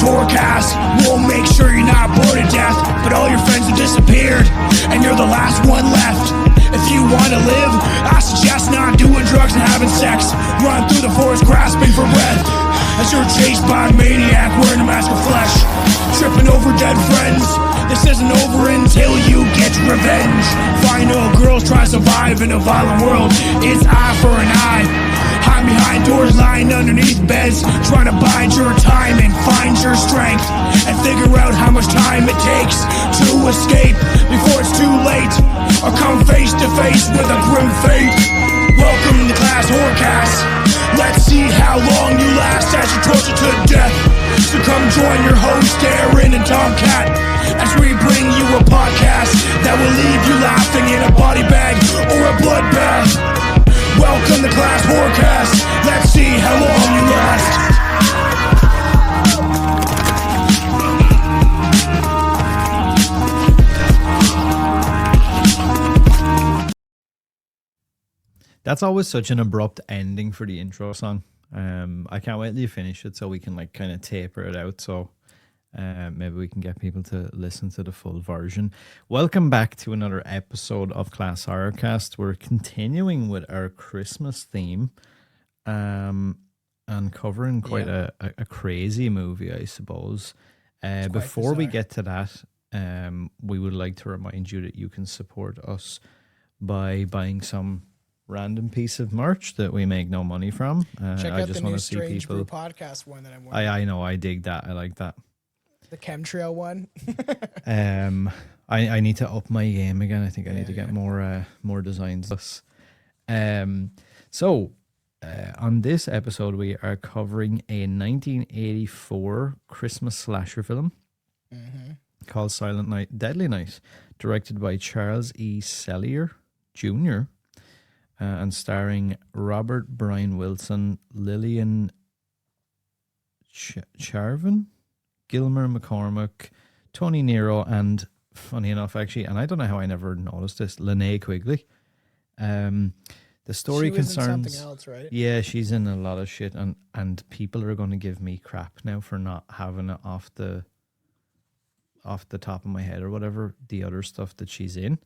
forecast. We'll make sure you're not bored to death, but all your friends have disappeared, and you're the last one left. If you want to live, I suggest not doing drugs and having sex. Run through the forest grasping for breath, as you're chased by a maniac wearing a mask of flesh, tripping over dead friends. This isn't over until you get revenge. Final girls try to survive in a violent world. It's eye for an eye. Hide behind doors, lying underneath beds, trying to bide your time and find your strength, and figure out how much time it takes to escape before it's too late, or come face to face with a grim fate. Welcome to Class Horrorcast. Let's see how long you last as you torture to death. So come join your host Aaron and Tomcat as we bring you a podcast that will leave you laughing in a body bag or a bloodbath. Welcome to Class Horrorcast. Let's see how long you last. That's always such an abrupt ending for the intro song. I can't wait till you finish it so we can like kind of taper it out. So maybe we can get people to listen to the full version. Welcome back to another episode of Class Horrorcast. We're continuing with our Christmas theme and covering quite a crazy movie, I suppose. Before we get to that, we would like to remind you that you can support us by buying some random piece of merch that we make no money from. Check I out just the want new to see Strange people. Brew podcast one that I'm wearing. I know, I dig that. I like that. The chemtrail one. I need to up my game again. I think I need to get more designs. So on this episode we are covering a 1984 Christmas slasher film called Silent Night, Deadly Night, directed by Charles E. Sellier Jr. And starring Robert Brian Wilson, Lillian Charvin, Gilmer McCormick, Tony Nero, and funny enough, actually, and I don't know how I never noticed this, Linnea Quigley. The story she was concerns in something else, right? Yeah, she's in a lot of shit, and people are going to give me crap now for not having it off the top of my head or whatever the other stuff that she's in.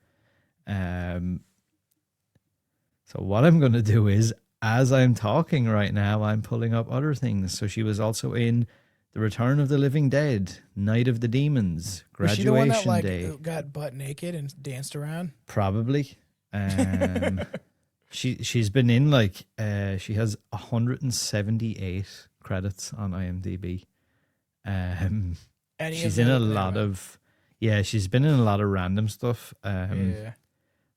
So what I'm going to do is, as I'm talking right now, I'm pulling up other things. So she was also in The Return of the Living Dead, Night of the Demons, Graduation Was she the one that, like, Day. got butt naked and danced around? Probably. She's been in like she has 178 credits on IMDb. She's in a lot of she's been in a lot of random stuff.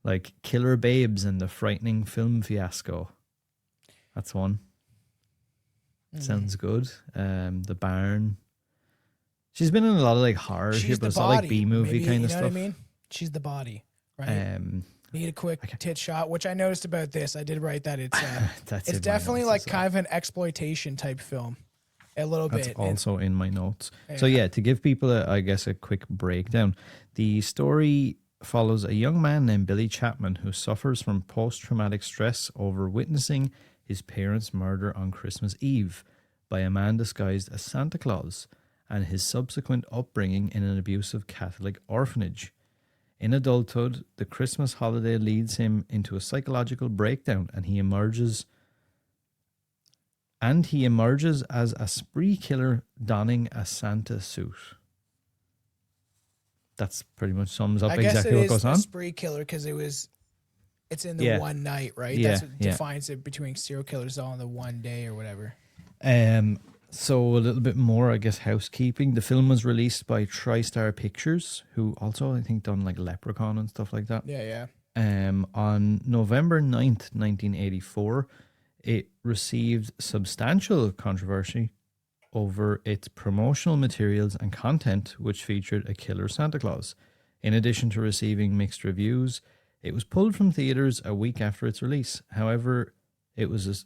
Like Killer Babes and The Frightening Film Fiasco. That's one. Sounds good. The Barn. She's been in a lot of like horror shit, but it's all like B-movie kind of stuff. You know what I mean? She's the body, right? Need a quick tit shot, which I noticed about this. I did write that it's it's definitely like kind of an exploitation type film. A little bit. That's also in my notes. Yeah. So yeah, to give people a quick breakdown, the story follows a young man named Billy Chapman who suffers from post-traumatic stress over witnessing his parents' murder on Christmas Eve by a man disguised as Santa Claus, and his subsequent upbringing in an abusive Catholic orphanage. In adulthood, the Christmas holiday leads him into a psychological breakdown, and he emerges as a spree killer donning a Santa suit. That's pretty much sums up exactly what goes on. I guess it is a spree killer because it's in the one night, right? Yeah, that's what defines it between serial killers all in the one day or whatever. So a little bit more, I guess, housekeeping. The film was released by TriStar Pictures, who also, I think, done like Leprechaun and stuff like that. Yeah. On November 9th, 1984, it received substantial controversy over its promotional materials and content, which featured a killer Santa Claus. In addition to receiving mixed reviews, it was pulled from theaters a week after its release. However, it was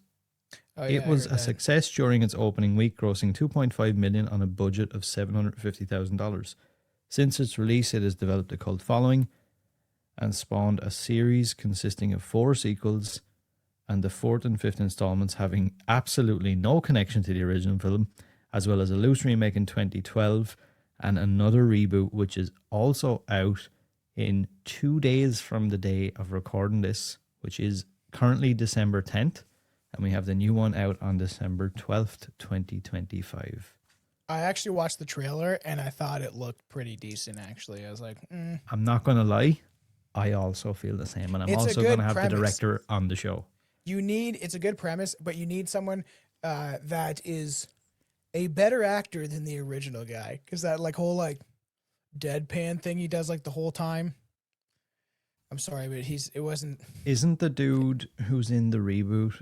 a success during its opening week, grossing $2.5 million on a budget of $750,000. Since its release, it has developed a cult following and spawned a series consisting of 4 sequels, and the 4th and 5th installments having absolutely no connection to the original film, as well as a loose remake in 2012 and another reboot, which is also out in 2 days from the day of recording this, which is currently December 10th. And we have the new one out on December 12th, 2025. I actually watched the trailer and I thought it looked pretty decent, actually. I was like, I'm not going to lie. I also feel the same. And I'm also going to have the director on the show. It's a good premise, but you need someone that is a better actor than the original guy. Because that like whole like deadpan thing he does like the whole time. I'm sorry, but it wasn't. Isn't the dude who's in the reboot,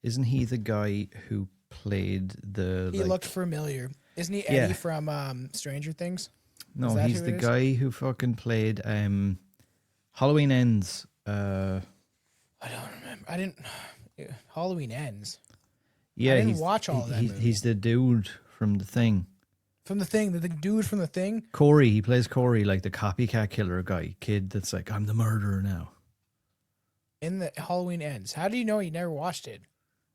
isn't he the guy who played the... He looked familiar. Isn't he Eddie from Stranger Things? No, he's the guy who fucking played Halloween Ends. I don't remember. Halloween Ends. Yeah, I didn't watch all of that movie. He's the dude from The Thing. From The Thing? The dude from The Thing? Corey. He plays Corey, like the copycat killer guy. Kid that's like, I'm the murderer now. In the Halloween Ends. How do you know you never watched it?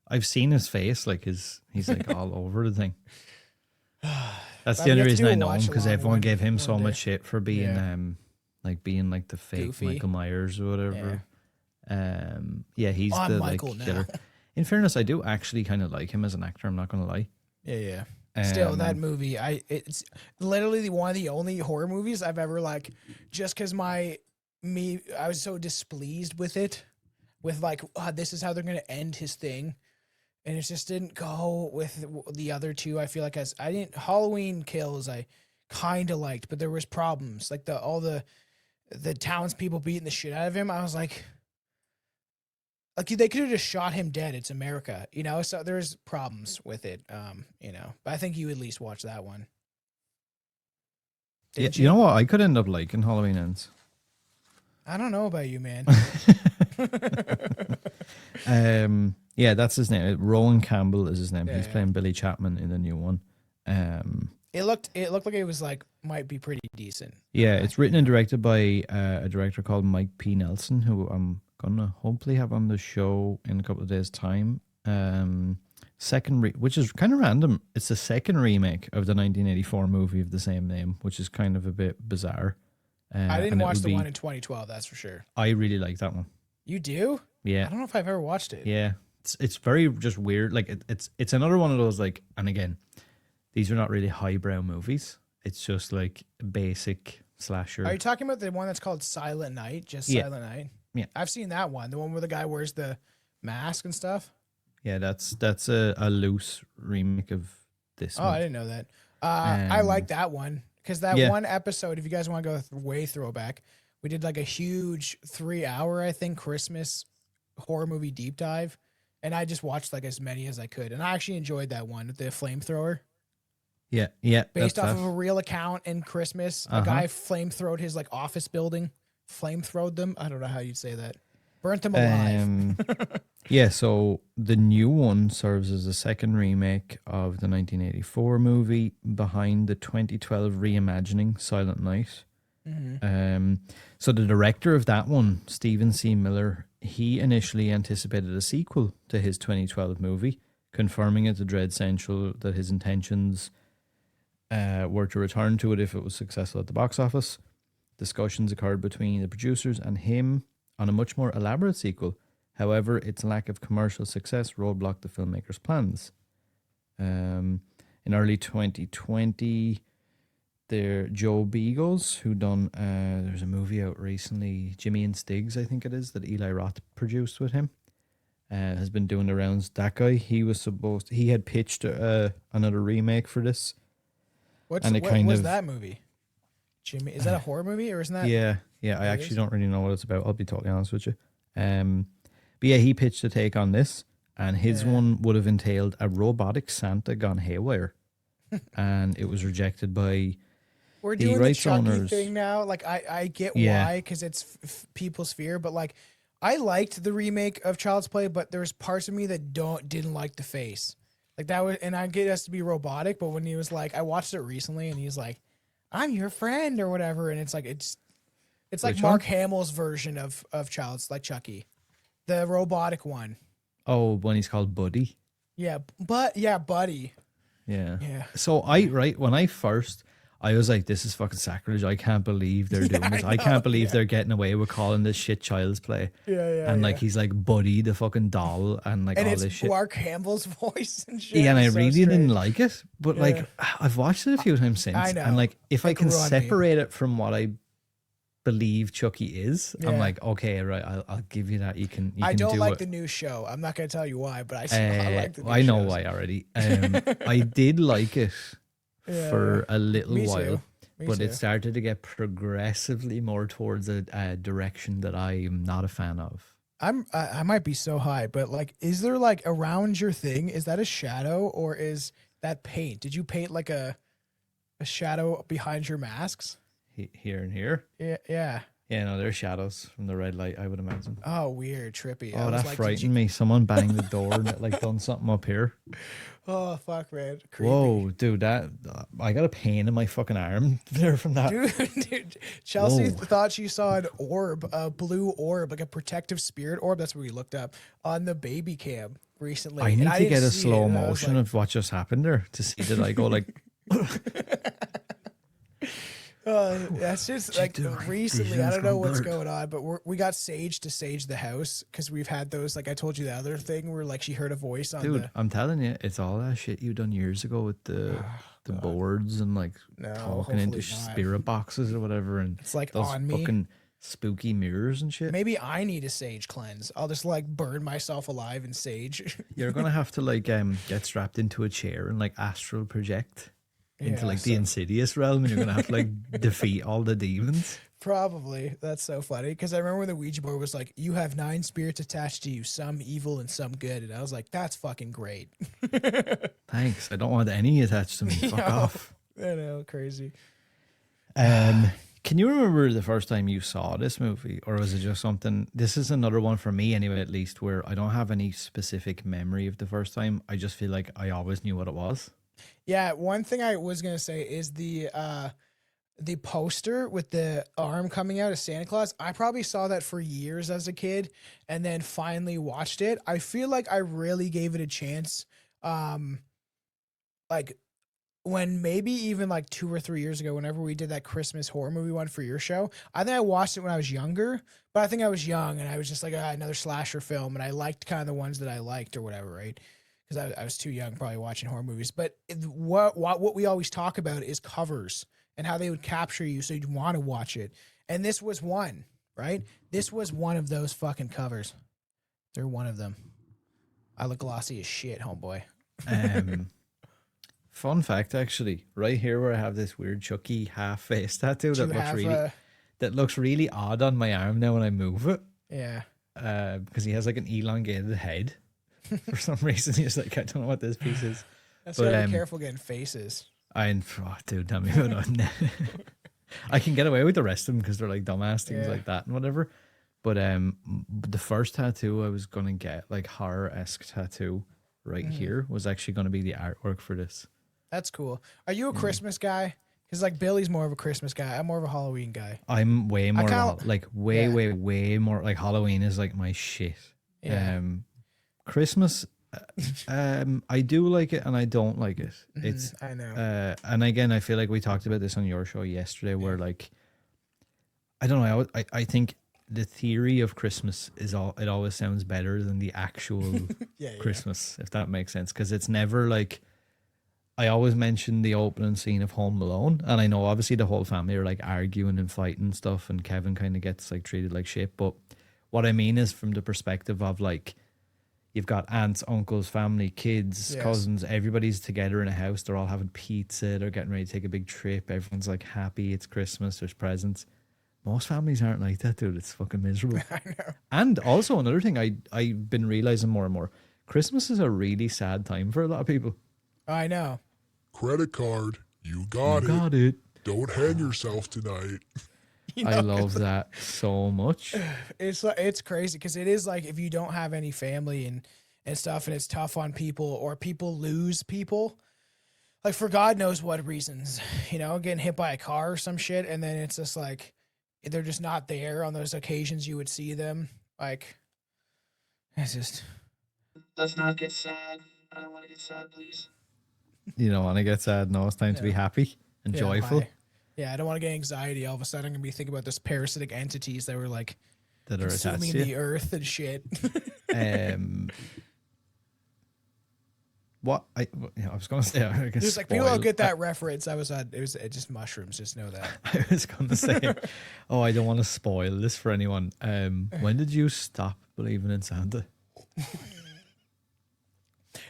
I've seen his face. Like he's like all over the thing. That's the only reason I know him, because everyone gave him so much shit for being being like the fake Goofy. Michael Myers or whatever. Yeah, he's the Michael like killer. In fairness, I do actually kind of like him as an actor. I'm not gonna lie. Yeah. Still, that movie, it's literally one of the only horror movies I've ever like. Just because I was so displeased with it, with like, this is how they're gonna end his thing. And it just didn't go with the other two. I feel like Halloween Kills I kind of liked, but there was problems. Like all the townspeople beating the shit out of him. I was like they could have just shot him dead. It's America, you know? So there's problems with it, you know? But I think you at least watch that one. You know what? I could end up liking Halloween Ends. I don't know about you, man. Yeah, that's his name. Rowan Campbell is his name. Yeah, He's playing Billy Chapman in the new one. It looked like it was like might be pretty decent. Yeah, it's written and directed by a director called Mike P. Nelson, who I'm gonna hopefully have on the show in a couple of days' time. Which is kind of random. It's the second remake of the 1984 movie of the same name, which is kind of a bit bizarre. I didn't watch the one in 2012. That's for sure. I really like that one. You do? Yeah. I don't know if I've ever watched it. Yeah. It's very just weird. Like it's another one of those like, and again, these are not really highbrow movies. It's just like basic slasher. Are you talking about the one that's called Silent Night? Just Silent Night? Yeah. I've seen that one. The one where the guy wears the mask and stuff. Yeah, that's a loose remake of this one. I didn't know that. I like that one because that one episode, if you guys want to go way throwback, we did like a huge 3-hour, I think, Christmas horror movie deep dive. And I just watched like as many as I could. And I actually enjoyed that one, the flamethrower. Yeah. Based off of a real account in Christmas. A guy flamethrowed his like office building. Flamethrowed them. I don't know how you'd say that. Burnt them alive. Yeah, so the new one serves as a second remake of the 1984 movie behind the 2012 reimagining Silent Night. Mm-hmm. So the director of that one, Stephen C. Miller, he initially anticipated a sequel to his 2012 movie, confirming it to Dread Central that his intentions were to return to it if it was successful at the box office. Discussions occurred between the producers and him on a much more elaborate sequel. However, its lack of commercial success roadblocked the filmmaker's plans. In early 2020, Joe Begos, who done there's a movie out recently, Jimmy and Stiggs, I think it is, that Eli Roth produced with him, has been doing the rounds. That guy, he had pitched another remake for this. What was that movie? Jimmy, is that a horror movie or isn't that? Yeah. I actually don't really know what it's about. I'll be totally honest with you. But yeah, he pitched a take on this, and his one would have entailed a robotic Santa gone haywire, and it was rejected by. We're doing the Chucky thing now. Like I get why, because it's people's fear, but like I liked the remake of Child's Play, but there's parts of me that didn't like the face. Like that was, and I get it has to be robotic, but when he was like, I watched it recently, and he's like, "I'm your friend" or whatever, and it's like like Mark Hamill's version of Child's, like Chucky, the robotic one. Oh, when he's called Buddy. Yeah, Buddy. Yeah. Yeah. So when I was like, this is fucking sacrilege. I can't believe they're doing this. I I know, can't believe yeah. they're getting away with calling this shit child's play. Yeah. And like he's like Buddy the fucking doll and like And all it's this shit. Mark Hamill's voice and shit. Yeah, and I It's so really didn't strange. like it. But Yeah. like I've watched it a few times since. I know. And like if I It can grew on me. separate it from what I believe Chucky is, I'm Yeah. like, okay, right, I'll give you that. You can I don't do like it. the new show. I'm not going to tell you why, but I like the new I know shows. why already. I did like it for a little Me while, too. Me but too. it started to get progressively more towards a direction that I am not a fan of. I might be so high, but like, is there like around your thing? Is that a shadow or is that paint? Did you paint like a shadow behind your masks? Here and here. Yeah. Yeah, no, there's shadows from the red light, I would imagine. Oh, weird, trippy. I Oh, was that like, frightened me. Someone banged the door and it like done something up here. Oh, fuck, man. Creepy. Whoa, dude, that I got a pain in my fucking arm there from that. Dude, Chelsea Whoa. thought she saw an orb, a blue orb, like a protective spirit orb. That's what we looked up on the baby cam recently. I need And to didn't get a see it, slow and I was motion like, of what just happened there to see did I go like that's just like recently. I don't know what's going on, but we got Sage to sage the house because we've had those. Like I told you the other thing where like she heard a voice on dude, the. I'm telling you, it's all that shit you done years ago with the boards and like No, talking into hopefully not. spirit boxes or whatever, and It's like those on me. fucking spooky mirrors and shit. Maybe I need a sage cleanse. I'll just like burn myself alive in sage. You're gonna have to like get strapped into a chair and like astral project into Yeah, like the Insidious realm, and you're gonna have to like defeat all the demons. Probably. That's so funny because I remember when the Ouija board was like, "You have 9 spirits attached to you, some evil and some good," and I was like, "That's fucking great." Thanks. I don't want any attached to me. Fuck off. I know, crazy. Can you remember the first time you saw this movie, or was it just something? This is another one for me, anyway, at least, where I don't have any specific memory of the first time. I just feel like I always knew what it was. Yeah, one thing I was gonna say is the poster with the arm coming out of Santa Claus. I probably saw that for years as a kid, and then finally watched it. I feel like I really gave it a chance. Like when maybe even like 2 or 3 years ago, whenever we did that Christmas horror movie one for your show, I think I watched it when I was younger, but I think I was young and I was just like, another slasher film. And I liked kind of the ones that I liked or whatever, right? Because I was too young probably watching horror movies. But what we always talk about is covers and how they would capture you so you'd want to watch it. And this was one, right? This was one of those fucking covers. They're one of them. I look glossy as shit, homeboy. Fun fact, actually, right here where I have this weird Chucky half face tattoo that looks really odd on my arm now when I move it. Yeah. Because he has like an elongated head for some reason. He's like, I don't know what this piece is. That's But, gotta be careful getting faces. Dude, tell me about it. I can get away with the rest of them because they're like dumbass things like that and whatever. But the first tattoo I was gonna get, like horror-esque tattoo right here, was actually gonna be the artwork for this. That's cool. Are you a Christmas guy? Because like Billy's more of a Christmas guy. I'm more of a Halloween guy. I'm way more way more like Halloween is like my shit. Yeah. Christmas, I do like it and I don't like it. It's I know. and again, I feel like we talked about this on your show yesterday, where like I don't know. I think the theory of Christmas is it always sounds better than the actual Christmas, if that makes sense, because it's never like. I always mention the opening scene of Home Alone, and I know obviously the whole family are like arguing and fighting and stuff, and Kevin kind of gets like treated like shit. But what I mean is from the perspective of like, you've got aunts, uncles, family, kids, cousins, everybody's together in a house. They're all having pizza. They're getting ready to take a big trip. Everyone's like happy. It's Christmas. There's presents. Most families aren't like that, dude. It's fucking miserable. I know. And also another thing I've been realizing more and more, Christmas is a really sad time for a lot of people. I know. Credit card, you got it. Don't hang yourself tonight. I love that so much. It's crazy because it is like if you don't have any family and stuff, and it's tough on people, or people lose people, like for God knows what reasons, getting hit by a car or some shit, and then it's just like they're just not there on those occasions you would see them. Like it's just. Let's not get sad. I don't want to get sad, please. You don't want to get sad. No, it's time to be happy and joyful. I don't want to get anxiety. All of a sudden, I'm gonna be thinking about this parasitic entities that were like That are attached consuming to the you. earth and shit. What I was gonna say, I guess There's like people don't get that reference. It's just mushrooms. Just know that. I was gonna say, oh, I don't want to spoil this for anyone. When did you stop believing in Santa?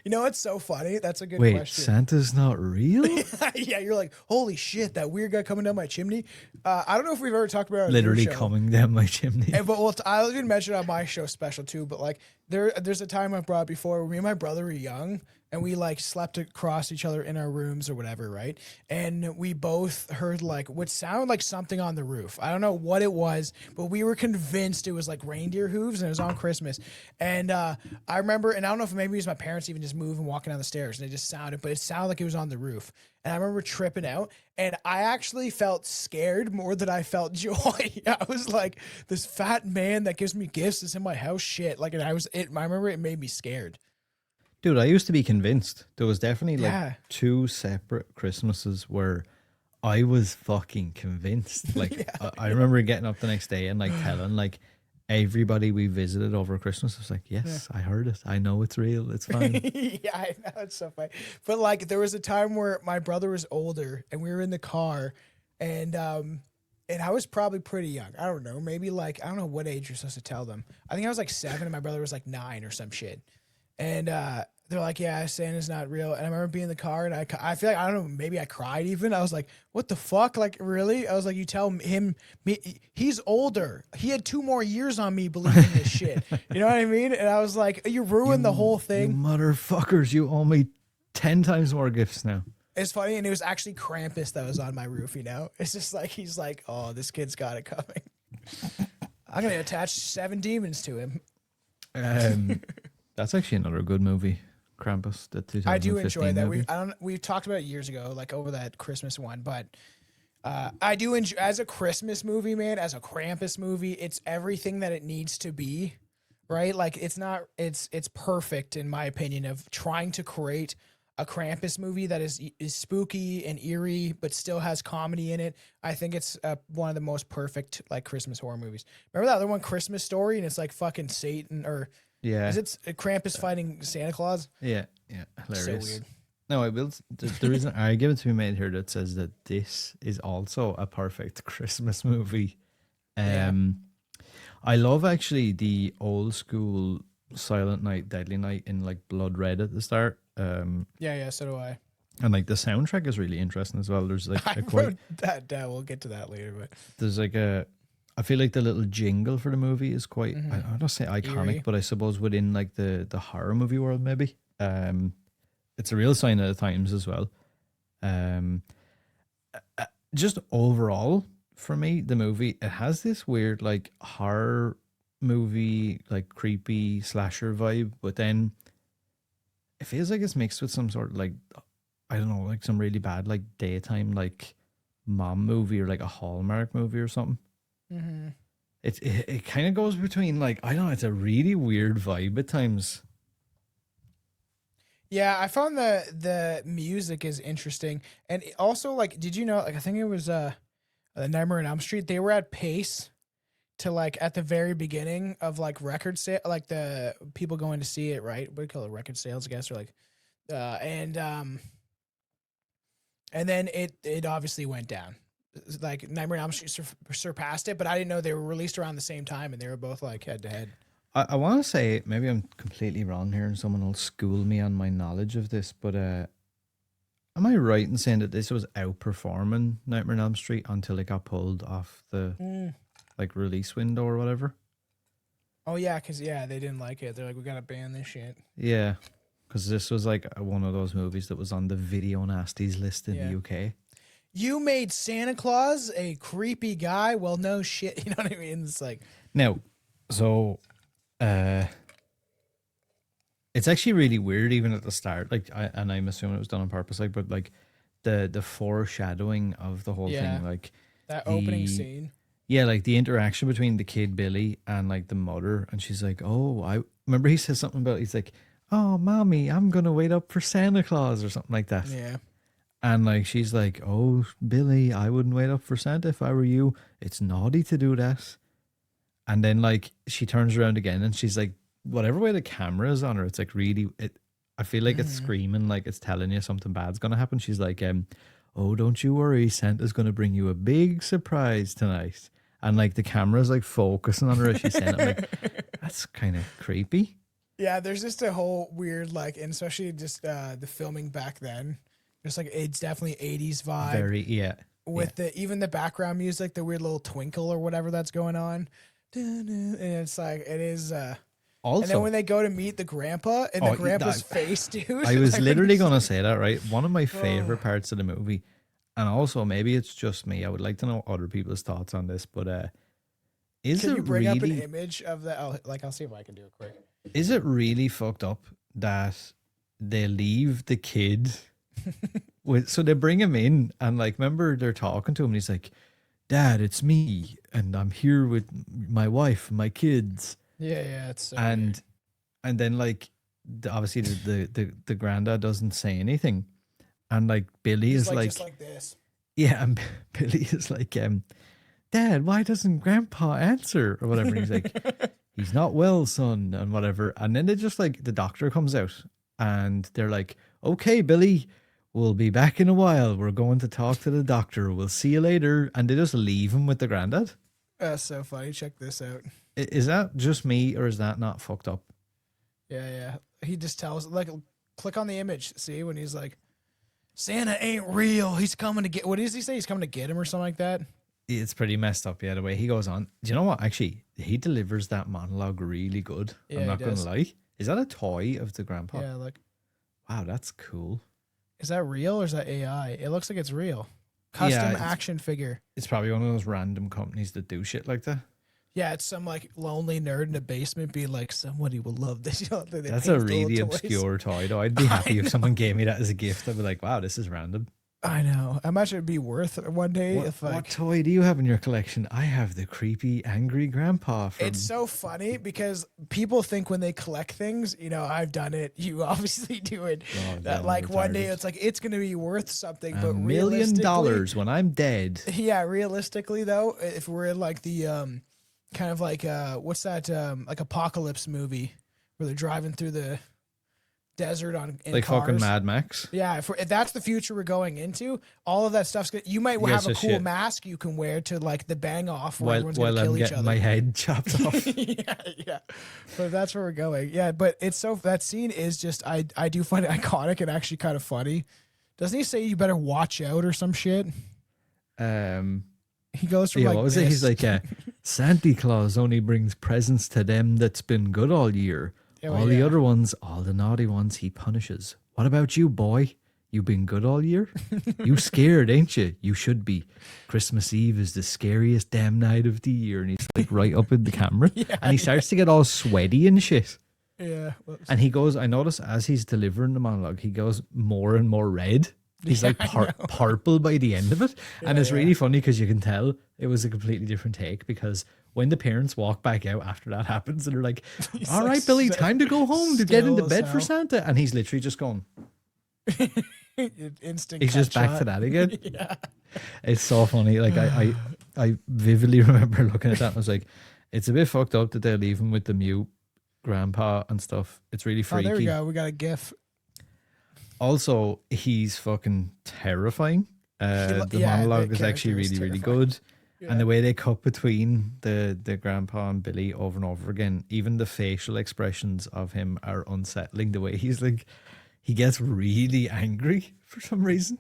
You know what's so funny? That's a good Wait, question. Santa's not real? Yeah, you're like, holy shit, that weird guy coming down my chimney. I don't know if we've ever talked about it on Literally your show. coming down my chimney. But I'll even mention it on my show special too. But like, there's a time I've brought before where me and my brother were young and we like slept across each other in our rooms or whatever, right? And we both heard like what sounded like something on the roof. I don't know what it was, but we were convinced it was like reindeer hooves and it was on Christmas. And I remember, and I don't know if maybe it was my parents even just moving, walking down the stairs, and it just sounded, but it sounded like it was on the roof. And I remember tripping out, and I actually felt scared more than I felt joy. I was like, this fat man that gives me gifts is in my house, shit. Like, and I remember it made me scared. Dude, I used to be convinced. There was definitely like Yeah. 2 separate Christmases where I was fucking convinced. Like, I remember getting up the next day and like telling like everybody we visited over Christmas. I was like, yes, I heard it. I know it's real. It's fine. Yeah, I know, it's so funny. But like, there was a time where my brother was older, and we were in the car, and I was probably pretty young. I don't know, maybe like, I don't know what age you're supposed to tell them. I think I was like 7, and my brother was like 9 or some shit. And they're like, yeah, Santa's not real. And I remember being in the car, and I feel like, I don't know, maybe I cried even. I was like, what the fuck? Like, really? I was like, you tell him, he's older. He had 2 more years on me believing this shit. You know what I mean? And I was like, you ruined the whole You thing. motherfuckers, you owe me 10 times more gifts now. It's funny, and it was actually Krampus that was on my roof, you know? It's just like, he's like, oh, this kid's got it coming. I'm going to attach 7 demons to him. That's actually another good movie, Krampus. The 2015 I do enjoy that. movie. We talked about it years ago, like over that Christmas one, but I do enjoy, as a Christmas movie, man, as a Krampus movie, it's everything that it needs to be, right? Like, it's perfect in my opinion of trying to create a Krampus movie that is spooky and eerie, but still has comedy in it. I think it's one of the most perfect like Christmas horror movies. Remember that other one, Christmas Story, and it's like fucking Satan, or Yeah. is it Krampus fighting Santa Claus? Yeah. Hilarious. So weird. No, I will. The reason I give it to be made here that says that this is also a perfect Christmas movie. I love actually the old school Silent Night, Deadly Night in like blood red at the start. Yeah, so do I. And like the soundtrack is really interesting as well. There's like I wrote that down. We'll get to that later, but there's like I feel like the little jingle for the movie is quite, I don't say iconic, Eerie. but I suppose within like the horror movie world, maybe. It's a real sign of the times as well. Just overall, for me, the movie, it has this weird like horror movie, like creepy slasher vibe, but then it feels like it's mixed with some sort of like, I don't know, like some really bad like daytime like mom movie or like a Hallmark movie or something. mm-hmm. It kind of goes between like, I don't know, it's a really weird vibe at times. Yeah, I found the music is interesting, and also like, did you know? Like, I think it was Nightmare on Elm Street. They were at Pace to like at the very beginning of like record sale, like the people going to see it, right? What do you call it, record sales, I guess, or like, and then it obviously went down. Like Nightmare on Elm Street surpassed it, but I didn't know they were released around the same time, and they were both like head to head. I want to say, maybe I'm completely wrong here and someone will school me on my knowledge of this, but am I right in saying that this was outperforming Nightmare on Elm Street until it got pulled off the like release window or whatever? Oh yeah, because they didn't like it. They're like, we gotta ban this shit. Yeah, because this was like one of those movies that was on the video nasties list in the UK. You made Santa Claus a creepy guy. Well, no shit. You know what I mean? It's like, now, so it's actually really weird even at the start. Like, and I'm assuming it was done on purpose. Like, but like the foreshadowing of the whole thing, like that opening scene. Yeah, like the interaction between the kid Billy and like the mother, and she's like, "Oh, I remember." He says something about, he's like, oh, mommy, I'm going to wait up for Santa Claus or something like that. Yeah. And like, she's like, oh, Billy, I wouldn't wait up for Santa if I were you. It's naughty to do that. And then like, she turns around again and she's like, whatever way the camera is on her, it's like really, I feel like it's screaming, like it's telling you something bad's going to happen. She's like, oh, don't you worry. Santa's going to bring you a big surprise tonight. And like the camera's like focusing on her as she's saying it. I'm like, that's kind of creepy. Yeah, there's just a whole weird, like, and especially just the filming back then. Just like, it's definitely 80s vibe. Very, yeah. With even the background music, the weird little twinkle or whatever that's going on. And it's like, it is. Also, and then when they go to meet the grandpa and the grandpa's face, dude. I was literally going to say that, right? One of my favorite parts of the movie, and also maybe it's just me, I would like to know other people's thoughts on this, but is Can it you bring really, up an image of that? I'll see if I can do it quick. is it really fucked up that they leave the kid with, so they bring him in and like, remember they're talking to him and he's like, Dad, it's me and I'm here with my wife and my kids. Yeah, it's so and then like obviously the granddad doesn't say anything, and like Billy is like just like this. yeah, and Billy is like, Dad, why doesn't Grandpa answer or whatever? And he's like, he's not well, son, and whatever. And then they just like, the doctor comes out and they're like, okay, Billy, we'll be back in a while. We're going to talk to the doctor. We'll see you later. And they just leave him with the granddad. That's so funny. Check this out. Is that just me or is that not fucked up? Yeah. He just tells, like, click on the image. See, when he's like, Santa ain't real. He's coming to get, what does he say? He's coming to get him or something like that? It's pretty messed up, yeah, the way he goes on. Do you know what? Actually, he delivers that monologue really good. Yeah, I'm not he going to does. lie. Is that a toy of the grandpa? Yeah, like, Wow, that's cool. is that real or is that AI? It looks like it's real. Custom action figure. It's probably one of those random companies that do shit like that. Yeah, it's some like lonely nerd in a basement being like, somebody will love this. You know, they That's paint a the little really toys. obscure toy, though. I'd be happy if someone gave me that as a gift. I'd be like, wow, this is random. I know. I imagine it'd be worth it one day if like. What toy do you have in your collection? I have the creepy, angry grandpa from... It's so funny because people think when they collect things, you know, I've done it. You obviously do it. Oh, that yeah, like one day retarded. it's like it's going to be worth something, but $1 million realistically, when I'm dead. yeah, realistically though, if we're in like the kind of like what's that like apocalypse movie where they're driving through the desert in Like cars. fucking Mad Max. Yeah, if that's the future we're going into, all of that stuff's good. You might have a cool mask you can wear to like the bang off where everyone's gonna kill I'm each getting other. my head chopped off. yeah. But that's where we're going. Yeah, but it's so that scene is just I do find it iconic and actually kind of funny. Doesn't he say you better watch out or some shit? He goes from Yeah, like what was this. it? He's like, Santa Claus only brings presents to them that's been good all year. Oh, All the yeah. other ones, all the naughty ones, he punishes. What about you, boy? You been good all year? You scared, ain't you? You should be. Christmas Eve is the scariest damn night of the year. And he's like right up in the camera. And he starts to get all sweaty and shit. Yeah. And he goes, I notice as he's delivering the monologue, he goes more and more red. He's like purple by the end of it. And it's really funny because you can tell it was a completely different take because when the parents walk back out after that happens and they're like, all right, Billy, time to go home to get into bed for Santa. And he's literally just going, Instant. he's just cut back shot. to that again. Yeah. It's so funny. Like I vividly remember looking at that and I was like, it's a bit fucked up that they leave him with the mute grandpa and stuff. It's really Oh, freaky. there we go. We got a GIF. Also, he's fucking terrifying. The monologue is actually really, really good. Yeah. And the way they cut between the grandpa and Billy over and over again, even the facial expressions of him are unsettling. The way he's like, he gets really angry for some reason.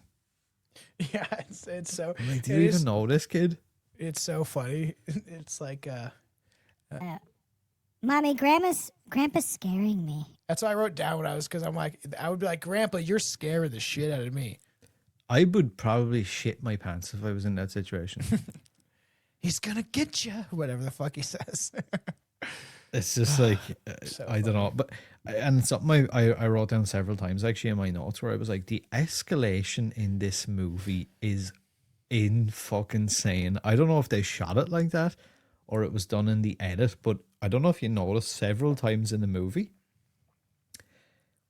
Yeah, it's so. I'm like, do it you is- even know this kid? It's so funny. It's like Mommy, Grandpa's scaring me. that's what I wrote down when I was because I'm like I would be like, Grandpa, you're scaring the shit out of me. I would probably shit my pants if I was in that situation. He's gonna get you, whatever the fuck he says. It's just like, So I don't know. But, and it's something I wrote down several times actually in my notes where I was like, the escalation in this movie is in fucking insane. I don't know if they shot it like that or it was done in the edit, but I don't know if you noticed several times in the movie,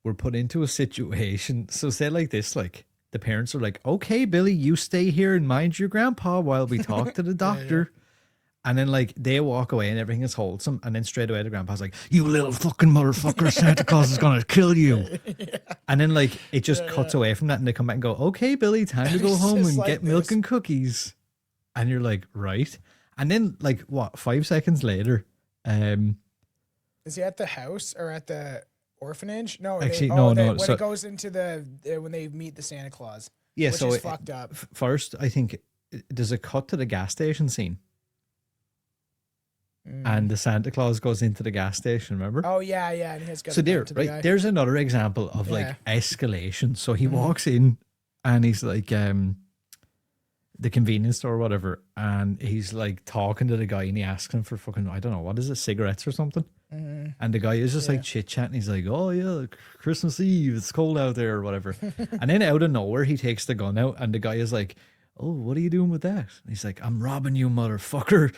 we're put into a situation. So say like this, like the parents are like, okay, Billy, you stay here and mind your grandpa while we talk to the doctor. And then like they walk away and everything is wholesome. And then straight away the grandpa's like, you little fucking motherfucker, Santa Claus is going to kill you. And then like it just cuts away from that and they come back and go, okay, Billy, time to go home and like get milk and cookies. And you're like, right. And then like what, 5 seconds later, is he at the house or at the orphanage? No, actually, no. no. When it goes into when they meet the Santa Claus. Yeah, which so is fucked up. First, I think there's a cut to the gas station scene. And the Santa Claus goes into the gas station, remember? Oh, yeah. And he's got so there, right? There's another example of like escalation. So he walks in and he's like, the convenience store or whatever. And he's like talking to the guy and he asks him for fucking, I don't know, what is it, cigarettes or something? And the guy is just like chit chatting. He's like, oh, yeah, Christmas Eve, it's cold out there or whatever. And then out of nowhere, he takes the gun out and the guy is like, oh, what are you doing with that? And he's like, I'm robbing you, motherfucker.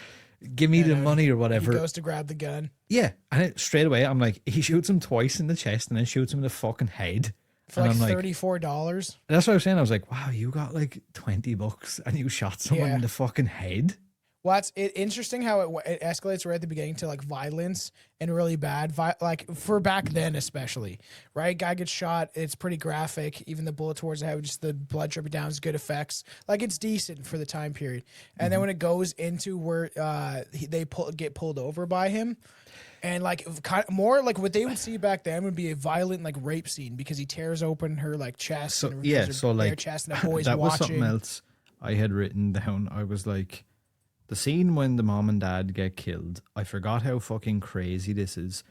Give me the money or whatever. He goes to grab the gun. Yeah. And straight away, I'm like, he shoots him twice in the chest and then shoots him in the fucking head. For and like I'm $34. That's what I was saying. I was like, wow, you got like $20 and you shot someone in the fucking head. Well, it's interesting how it escalates right at the beginning to like violence and really bad, like for back then especially, right? Guy gets shot. It's pretty graphic. Even the bullet towards the head, just the blood dripping down is good effects. Like it's decent for the time period. And then when it goes into where they get pulled over by him, and like more like what they would see back then would be a violent like rape scene because he tears open her like chest. So and yeah, so like chest and the boy's that was watching. something else I had written down. I was like, the scene when the mom and dad get killed, I forgot how fucking crazy this is.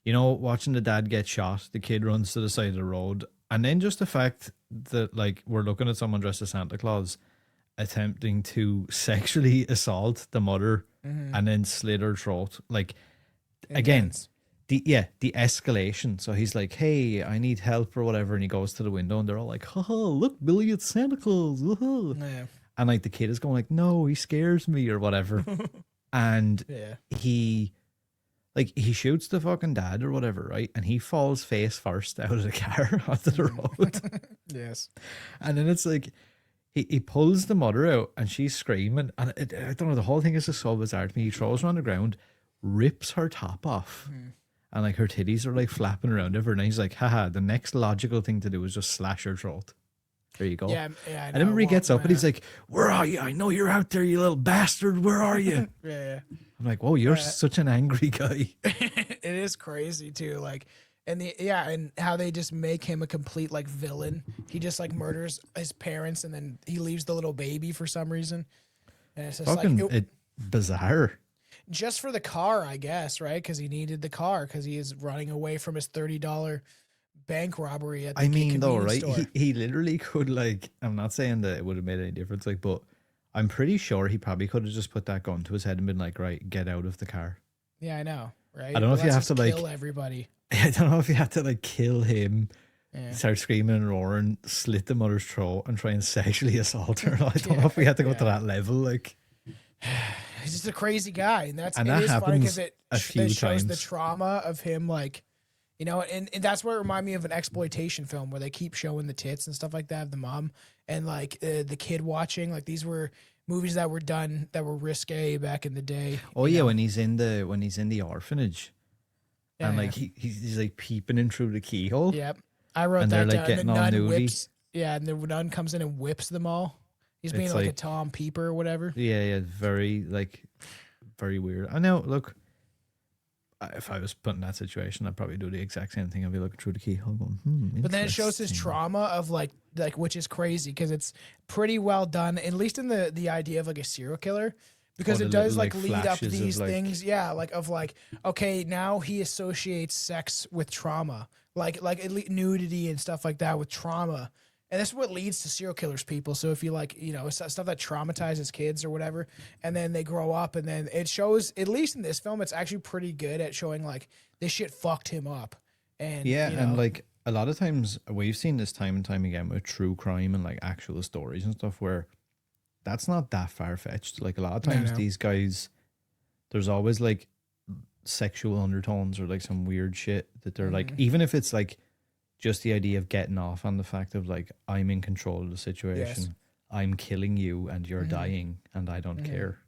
You know, watching the dad get shot, the kid runs to the side of the road, and then just the fact that like we're looking at someone dressed as Santa Claus attempting to sexually assault the mother and then slit her throat. Like again, the escalation. So he's like, hey, I need help or whatever, and he goes to the window and they're all like, haha, look, Billy, it's Santa Claus. Yeah. And like the kid is going like, no, he scares me or whatever. And he shoots the fucking dad or whatever, right? And he falls face first out of the car onto the road. Yes. And then it's like, he pulls the mother out and she's screaming. And I don't know, the whole thing is just so bizarre to me. He throws her on the ground, rips her top off. And like her titties are like flapping around her. And he's like, haha, the next logical thing to do is just slash her throat. There you go. Yeah, and then when he gets up and he's like, where are you? I know you're out there, you little bastard. Where are you? Yeah. I'm like, whoa, you're such an angry guy. It is crazy too. Like, and and how they just make him a complete like villain. He just like murders his parents and then he leaves the little baby for some reason. And it's just fucking bizarre. Just for the car, I guess, right? Because he needed the car because he is running away from his $30 bank robbery at the convenience store. He literally could, like, I'm not saying that it would have made any difference, like, but I'm pretty sure he probably could have just put that gun to his head and been like, right, get out of the car. Yeah, I know, right? I don't know if you have to like kill everybody. I don't know if you have to like kill him, start screaming and roaring, slit the mother's throat, and try and sexually assault her. I don't know if we had to go to that level. Like, he's just a crazy guy, and that happens funny because it shows times. the trauma of him, like. You know, and that's what it reminded me of an exploitation film where they keep showing the tits and stuff like that of the mom and like the kid watching. Like these were movies that were done that were risque back in the day. Oh yeah, when he's in the orphanage, and like he's like peeping in through the keyhole. Yep, I wrote and that they're like down. getting the all nun nudie. whips. Yeah, and the nun comes in and whips them all. He's being like a Tom Peeper or whatever. Yeah, very weird. I know. Look. If I was put in that situation, I'd probably do the exact same thing. I'd be looking through the keyhole going, But then it shows his trauma of like which is crazy because it's pretty well done, at least in the idea of like a serial killer, because it does like lead up these things. Yeah, like okay, now he associates sex with trauma, like nudity and stuff like that with trauma. And that's what leads to serial killers, people. So if you like, you know, stuff that traumatizes kids or whatever, and then they grow up, and then it shows, at least in this film, it's actually pretty good at showing like this shit fucked him up. And yeah, you know, and like a lot of times we've seen this time and time again with true crime and like actual stories and stuff where that's not that far fetched. Like a lot of times these guys, there's always like sexual undertones or like some weird shit that they're like, even if it's like just the idea of getting off on the fact of like, I'm in control of the situation. I'm killing you and you're dying and I don't care.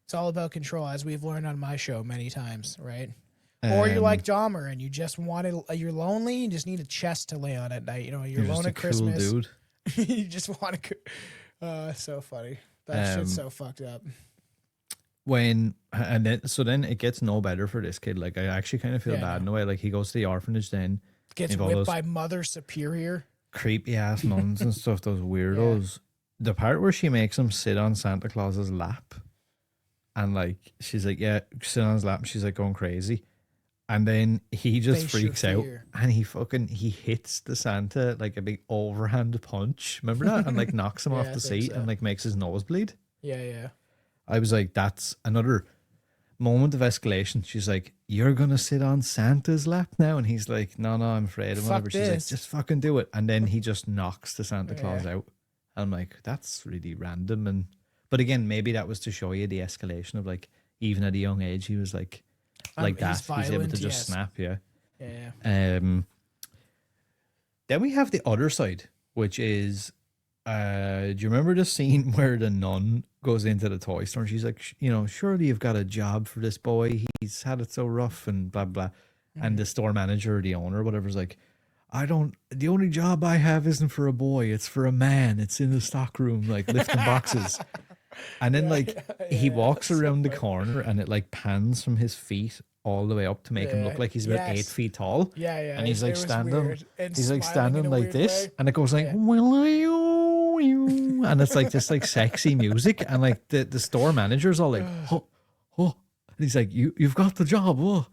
It's all about control, as we've learned on my show many times, right? Or you're like Dahmer and you just you're lonely, you just need a chest to lay on at night. You know, you're alone just a at Christmas. cool dude. You just want to. So funny. That shit's so fucked up. Then it gets no better for this kid. Like I actually kind of feel bad in a way. Like he goes to the orphanage, then Gets whipped by Mother Superior. creepy ass nuns and stuff. Those weirdos. The part where she makes him sit on Santa Claus's lap, and like she's like, yeah, sit on his lap. And she's like going crazy. And then he just freaks out and he hits the Santa like a big overhand punch. Remember that? And like knocks him off the seat and like makes his nose bleed. Yeah. I was like, that's another moment of escalation. She's like, you're going to sit on Santa's lap now? And he's like, no, I'm afraid. And whatever. She's like, just fucking do it. And then he just knocks the Santa Claus out. And I'm like, that's really random. But again, maybe that was to show you the escalation of like, even at a young age, he was like that. He's able to just snap, yeah. Then we have the other side, which is, do you remember the scene where the nun goes into the toy store and she's like, surely you've got a job for this boy. He's had it so rough and blah, blah. And the store manager or the owner or whatever's like, the only job I have isn't for a boy. It's for a man. It's in the stock room, like lifting boxes. And then he walks around the corner and it like pans from his feet all the way up to make him look like he's about 8 feet tall. Yeah. And he's like standing, he's like standing like this, way. and it goes like, will you? And it's like this like sexy music, and like the store manager's all like, oh, and he's like, you've got the job, oh.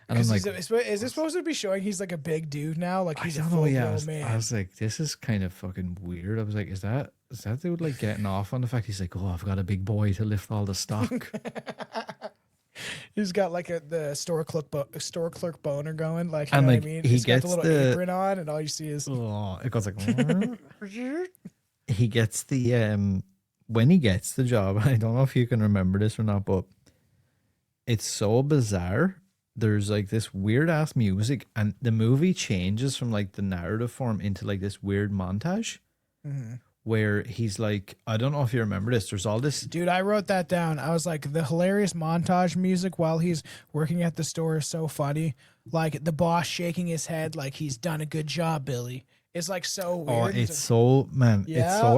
And I'm like, is this supposed to be showing he's like a big dude now? Like he's a full man. I was like, this is kind of fucking weird. I was like, is that dude like getting off on the fact he's like, oh, I've got a big boy to lift all the stock. He's got like the store clerk boner going, like, you and know like what I mean? he gets got the little apron on, and all you see is it goes like he gets the when he gets the job. I don't know if you can remember this or not, but it's so bizarre. There's like this weird ass music, and the movie changes from like the narrative form into like this weird montage. Where he's like, I don't know if you remember this. There's all this. Dude, I wrote that down. I was like, the hilarious montage music while he's working at the store is so funny. Like the boss shaking his head like he's done a good job, Billy. It's like so weird. Oh, it's so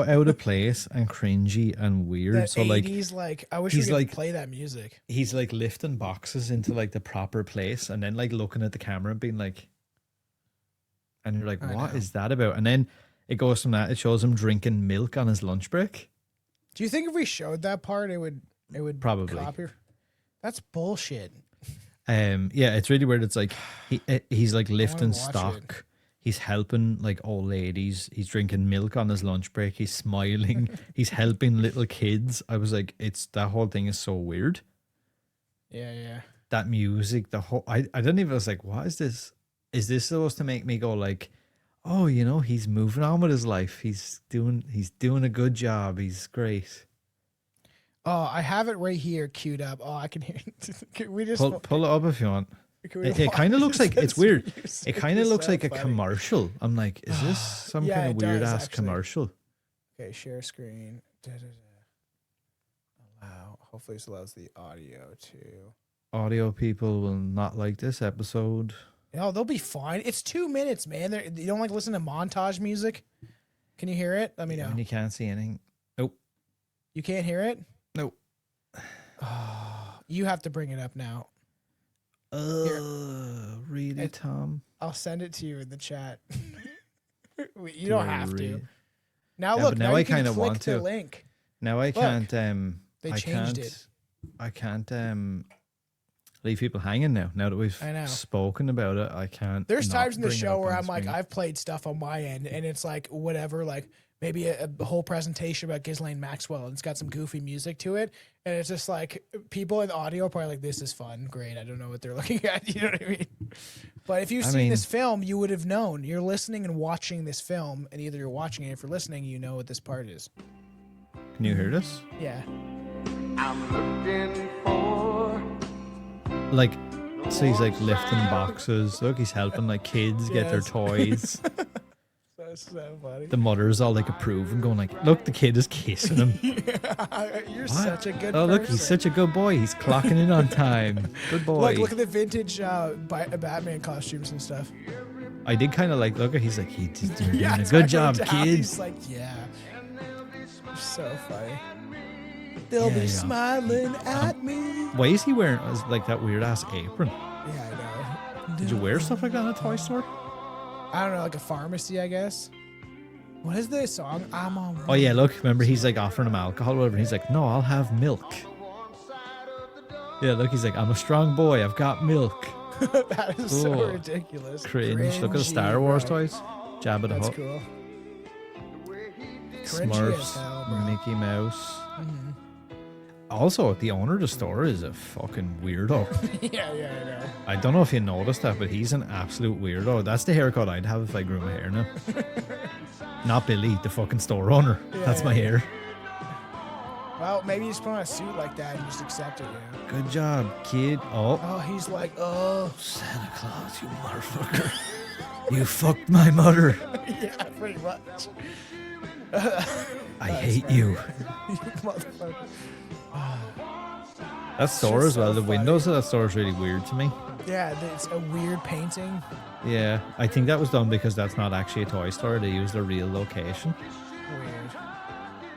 out of place and cringy and weird. That so like 80s, I wish we could play that music. He's like lifting boxes into like the proper place and then like looking at the camera and being like, and you're like, what is that about? And then it goes from that. It shows him drinking milk on his lunch break. Do you think if we showed that part, it would probably copy? That's bullshit. Yeah, it's really weird. It's like he's like lifting stock. He's helping like old ladies. He's drinking milk on his lunch break. He's smiling. He's helping little kids. I was like, that whole thing is so weird. Yeah. That music, I didn't even. I was like, what is this? Is this supposed to make me go like, oh, he's moving on with his life. He's doing a good job. He's great. Oh, I have it right here queued up. Oh, I can hear it. Can we just pull it up if you want. It kind of looks like, it's weird. It kind of looks like a commercial. I'm like, is this some kind of weird ass commercial? Okay, share screen. Allow. Hopefully this allows the audio too. Audio people will not like this episode. No, they'll be fine. It's 2 minutes, man. You don't like listen to montage music? Can you hear it? Let me know. And you can't see anything. Nope. You can't hear it? Nope. Oh, you have to bring it up now. Really, Tom? I'll send it to you in the chat. You don't have to. Now yeah, look, now I kind of want to. Link. Now I can't. They changed it. I can't leave people hanging now. Now that we've spoken about it, I can't. There's times in the show where I'm like, I've played stuff on my end, and it's like whatever, like maybe a whole presentation about Ghislaine Maxwell, and it's got some goofy music to it, and it's just like people in the audio are probably like, this is fun, great. I don't know what they're looking at. You know what I mean? But if you've seen this film, you would have known. You're listening and watching this film, and either you're watching it, if you're listening, you know what this part is. Can you hear this? Yeah. I'm looking for like lots. So he's like lifting boxes. Look, he's helping like kids get their Yes. toys. That's so funny. The mother's all like approving, going like, look, the kid is kissing him. You're such a good Oh, person. look, he's such a good boy. He's clocking in on time. Good boy. Look at the vintage Batman costumes and stuff. I did kind of like, look, he's like, he's doing a it's good like job, down, kid. He's like, yeah. So funny. They'll Yeah, be yeah. smiling at me. Why is he wearing like that weird ass apron? Yeah, I know. Did you wear stuff like that in a toy store? I don't know, like a pharmacy, I guess. What is this song? I'm on. Oh yeah, look, remember he's like offering him alcohol or whatever. And he's like, no, I'll have milk. Yeah, look, he's like, I'm a strong boy. I've got milk. That is so Oh, ridiculous. Cringe. Look at the Cringy, Star Wars bro. toys. Jabba the That's Hutt. cool. Cringy as Smurfs. hell, bro. Mickey Mouse. Also, the owner of the store is a fucking weirdo. Yeah, I know. I don't know if you noticed that, but he's an absolute weirdo. That's the haircut I'd have if I grew my hair now. Not Billy, the fucking store owner. That's my hair. Well, maybe you just put on a suit like that and just accept it, you know? Good job, kid. Oh, Oh, he's like, oh. Santa Claus, you motherfucker. You fucked my mother. Yeah, pretty much. I hate you. You motherfucker. That store just as well, so the funny. windows of that store is really weird to me. Yeah, it's a weird painting. Yeah, I think that was done because that's not actually a toy store. They used a real location. Weird.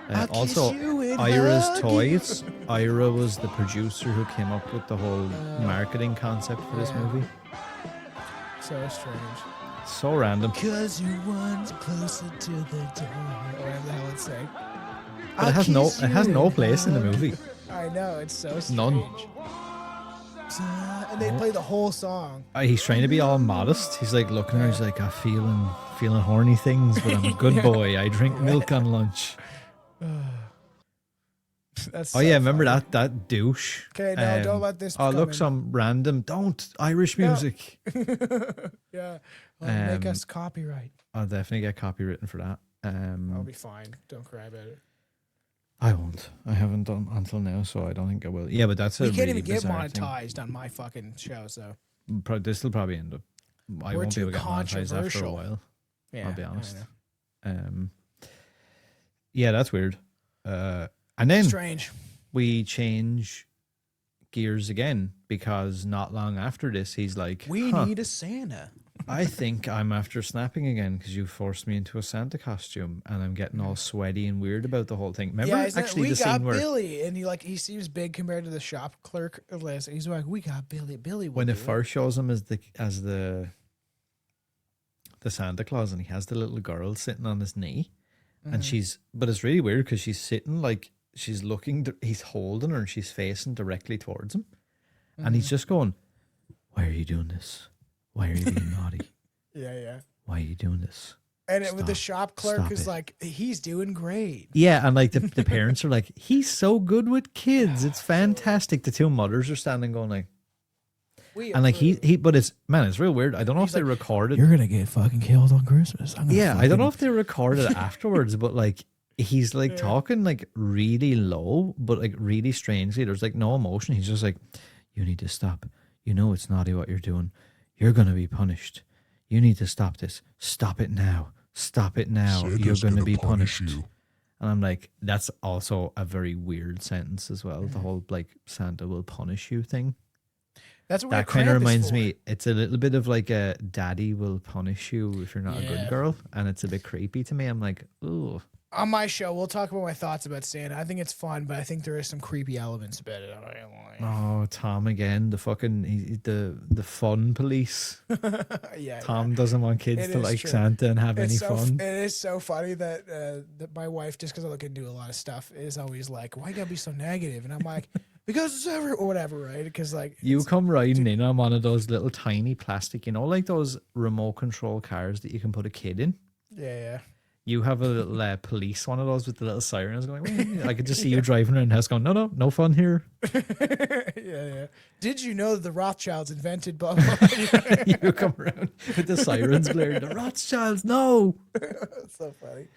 I'll kiss Also, you and Ira's hug you. Toys. Ira was the producer who came up with the whole marketing concept for this yeah. movie. So strange. So random. Cause you one's closer to the door. Or whatever the hell it's saying. But it has no place in the movie. I know, it's so strange. None. And they play the whole song. He's trying to be all modest. He's like looking at her. He's like, I'm feeling horny things, but I'm a good boy. I drink milk on lunch. That's Oh so yeah, remember funny. that douche? Okay, no, don't let this Oh, come look, in. some random. Don't Irish music. Yeah. Make Um, us copyright. I'll definitely get copywritten for that. I'll be fine. Don't cry about it. I won't. I haven't done until now, so I don't think I will. Yeah, but that's We a can't really even get bizarre thing. monetized on my fucking show, so. This will probably end up. I We're won't be able too to get monetized after a controversial. while. Yeah, I'll be I honest. know. Yeah, that's weird. And then Strange. we change gears again because not long after this, he's like, We "Huh, need a Santa. I think I'm after snapping again because you forced me into a Santa costume and I'm getting all sweaty and weird about the whole thing." Remember isn't it? actually We the got scene where Billy, and he seems big compared to the shop clerk list. He's like, we got Billy. Billy. when it first shows him as the Santa Claus and he has the little girl sitting on his knee and but it's really weird because she's sitting like she's looking, he's holding her and she's facing directly towards him and he's just going, "Why are you doing this? Why are you being naughty? Yeah. Why are you doing this?" And with the Stop. shop clerk Stop is it. like, he's doing great. Yeah, and like the parents are like, "He's so good with kids. It's fantastic." The two mothers are standing going like, and like but it's real weird. I don't know if they recorded. You're gonna get fucking killed on Christmas. Yeah, I don't know if they recorded it afterwards, but like he's like talking like really low, but like really strangely. There's like no emotion. He's just like, "You need to stop. You know it's naughty what you're doing. You're gonna be punished. You need to stop this. Stop it now. Stop it now. Santa's You're gonna gonna be punish punished." you. And I'm like, that's also a very weird sentence as well. The whole like Santa will punish you thing. That's what That kind of reminds me, it's a little bit of like a daddy will punish you if you're not a good Yeah. girl. And it's a bit creepy to me. I'm like, ooh. On my show, we'll talk about my thoughts about Santa. I think it's fun, but I think there is some creepy elements about it. I don't know. Oh, Tom again, the fucking, the fun police. Yeah. Tom doesn't want kids It to is like true. Santa and have any It's so fun. it is so funny that my wife, just because I look into a lot of stuff, is always like, "Why you gotta be so negative?" And I'm like, "Because it's ever or whatever, right?" Because like You it's- come riding in on one of those little tiny plastic, like those remote control cars that you can put a kid in. yeah. You have a little police one of those with the little sirens going. "Wee." I could just see you driving around the house going, no fun here. Yeah. Did you know that the Rothschilds invented blah blah? blah? You come around with the sirens blaring. The Rothschilds, no. That's so funny.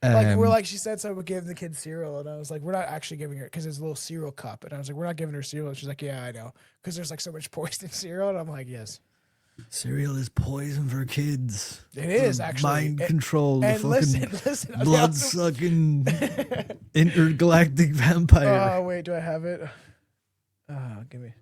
Like we're like she said something about giving the kid cereal, and I was like, we're not actually giving her because there's a little cereal cup, and I was like, we're not giving her cereal. And she's like, yeah, I know, because there's like so much poison in cereal, and I'm like, yes, cereal is poison for kids. it is actually mind control. The And fucking listen, blood sucking intergalactic vampire. Oh wait, do I have it? Give me.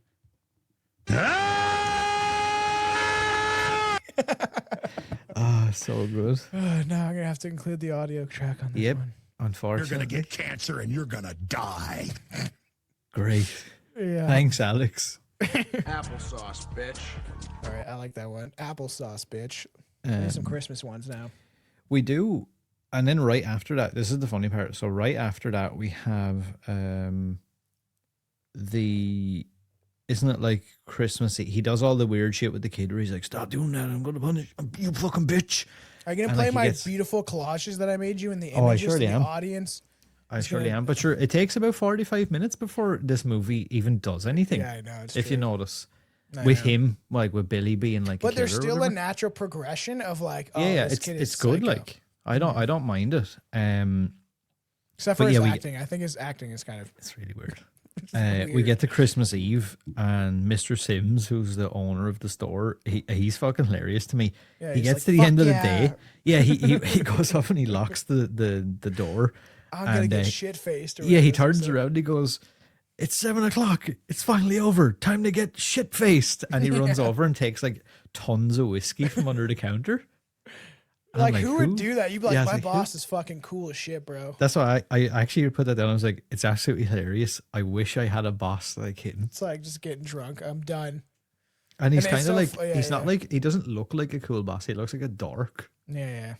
So good. Now I'm gonna have to include the audio track on this one. Unfortunately. You're gonna get cancer and you're gonna die. Great. Yeah. Thanks, Alex. Applesauce, bitch. All right, I like that one. Applesauce, bitch. There's some Christmas ones now. We do. And then right after that, this is the funny part. So right after that, we have isn't it like Christmas? He does all the weird shit with the kid where he's like, stop doing that. I'm going to punish you, fucking bitch. Are you going to And, play like, my gets- beautiful collages that I made you in the Oh, I images surely to am. the audience? I surely am. But sure, it takes about 45 minutes before this movie even does anything. Yeah, I know. It's if true. you notice. I With know. him, like with Billy being like But a there's killer or still a whatever. natural progression of like, oh, yeah, this kid it's is good. psycho. Like I don't mind it. Except for but his yeah, we- acting. I think his acting is kind of It's really weird. We weird. get to Christmas Eve, and Mr. Sims, who's the owner of the store, he's fucking hilarious to me. Yeah, He he's gets like, to the "Fuck end of the yeah." day. Yeah, he goes off and he locks the door. I'm gonna and, get shit faced. Yeah, he turns around and he goes, "It's 7 o'clock. It's finally over. Time to get shit faced." And he runs over and takes like tons of whiskey from under the counter. And I'm Like, who would do that? You'd be like, Yeah, I was my like, who? boss is fucking cool as shit, bro. That's why I actually put that down. I was like, it's absolutely hilarious. I wish I had a boss like him. It's like just getting drunk. I'm done. And he's And kind it's of so like, fu- yeah, he's not yeah. like, he doesn't look like a cool boss. He looks like a dork. Yeah.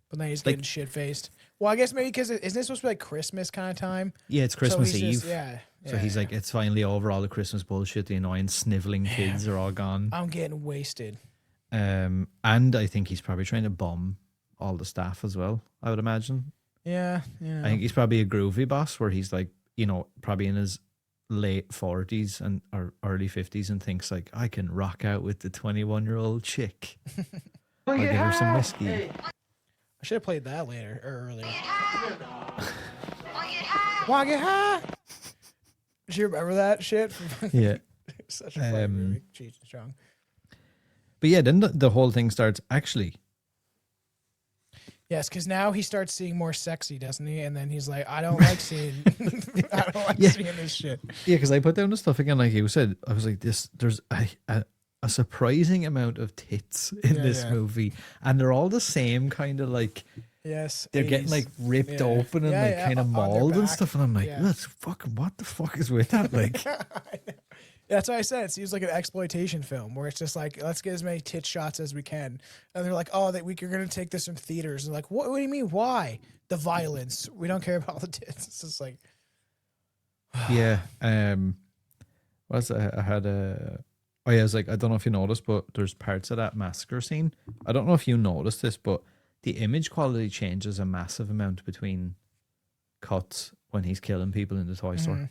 But then he's Like- getting shit faced. Well, I guess maybe because isn't this supposed to be like Christmas kind of time? Yeah, it's So Christmas he's Eve. just- yeah. So he's like, it's finally over. All the Christmas bullshit, the annoying sniveling kids are all gone. I'm getting wasted. And I think he's probably trying to bomb all the staff as well, I would imagine. Yeah. I think he's probably a groovy boss where he's like, probably in his late 40s and or early 50s and thinks like, I can rock out with the 21-year-old chick. I'll give her some whiskey. I should have played that later or earlier. Wanna get high? Do you remember that shit? Yeah. Such a funny movie. Cheech and Chong. But yeah, then the whole thing starts actually. Yes, because now he starts seeing more sexy, doesn't he? And then he's like, I don't like seeing, I don't like Yeah. seeing this shit. Yeah, because I put down the stuff again, like you said. I was like, there's a surprising amount of tits in Yeah, this yeah. movie, and they're all the same kind of like Yes, they're getting 80s. like ripped Yeah. open and Yeah, like yeah, kind of on their mauled and back. stuff, and I'm like, Yeah. that's fucking what the fuck is with that? Like, That's what I said. It seems like an exploitation film where it's just like, let's get as many tit shots as we can. And they're like, oh, that we're going to take this from theaters. And like, what do you mean? Why? The violence. We don't care about the tits. It's just like, yeah. What's I had a. Oh yeah, I was like, I don't know if you noticed, but there's parts of that massacre scene. I don't know if you noticed this, but the image quality changes a massive amount between cuts when he's killing people in the toy store.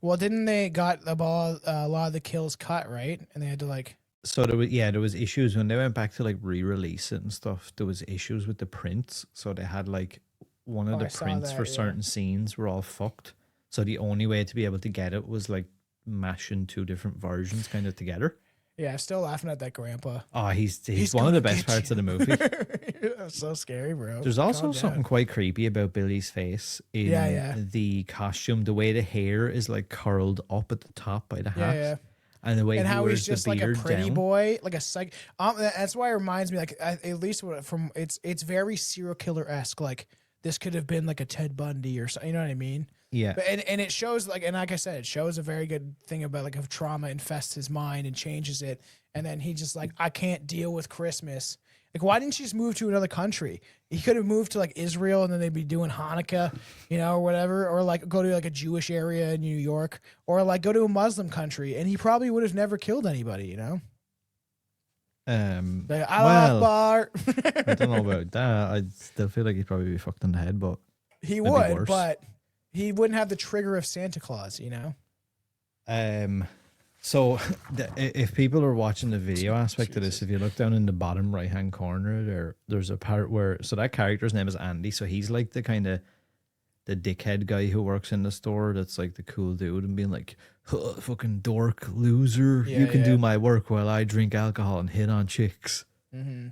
well, didn't they got a lot of the kills cut, right? And they had to like, So there was issues when they went back to like re-release it and stuff. There was issues with the prints, so they had like one of Oh, the I saw prints that, for yeah. certain scenes were all fucked. So the only way to be able to get it was like mashing two different versions kind of together. yeah, still laughing at that grandpa. Oh, he's one of the gonna best get parts of the you. movie. That's so scary, bro. There's also Calm something down. quite creepy about Billy's face in Yeah. the costume. The way the hair is like curled up at the top by the hat, Yeah. and the way And he how wears he's just the like a beard pretty down. boy, like a psych. That's why it reminds me, like at least from it's very serial killer esque. Like this could have been like a Ted Bundy or something. You know what I mean? Yeah, But and it shows like I said, it shows a very good thing about like if trauma infests his mind and changes it, and then he just like, I can't deal with Christmas. Like, why didn't you just move to another country? He could have moved to like Israel, and then they'd be doing Hanukkah, or whatever, or like go to like a Jewish area in New York, or like go to a Muslim country, and he probably would have never killed anybody. Like, well, Akbar. I don't know about that. I still feel like he'd probably be fucked in the head, but He That'd be would, worse. but he wouldn't have the trigger of Santa Claus. So, if people are watching the video aspect of this, if you look down in the bottom right hand corner, there's a part where that character's name is Andy. So he's like the kind of the dickhead guy who works in the store. That's like the cool dude and being like, huh, fucking dork loser. Yeah, You can yeah. do my work while I drink alcohol and hit on chicks. Mm-hmm.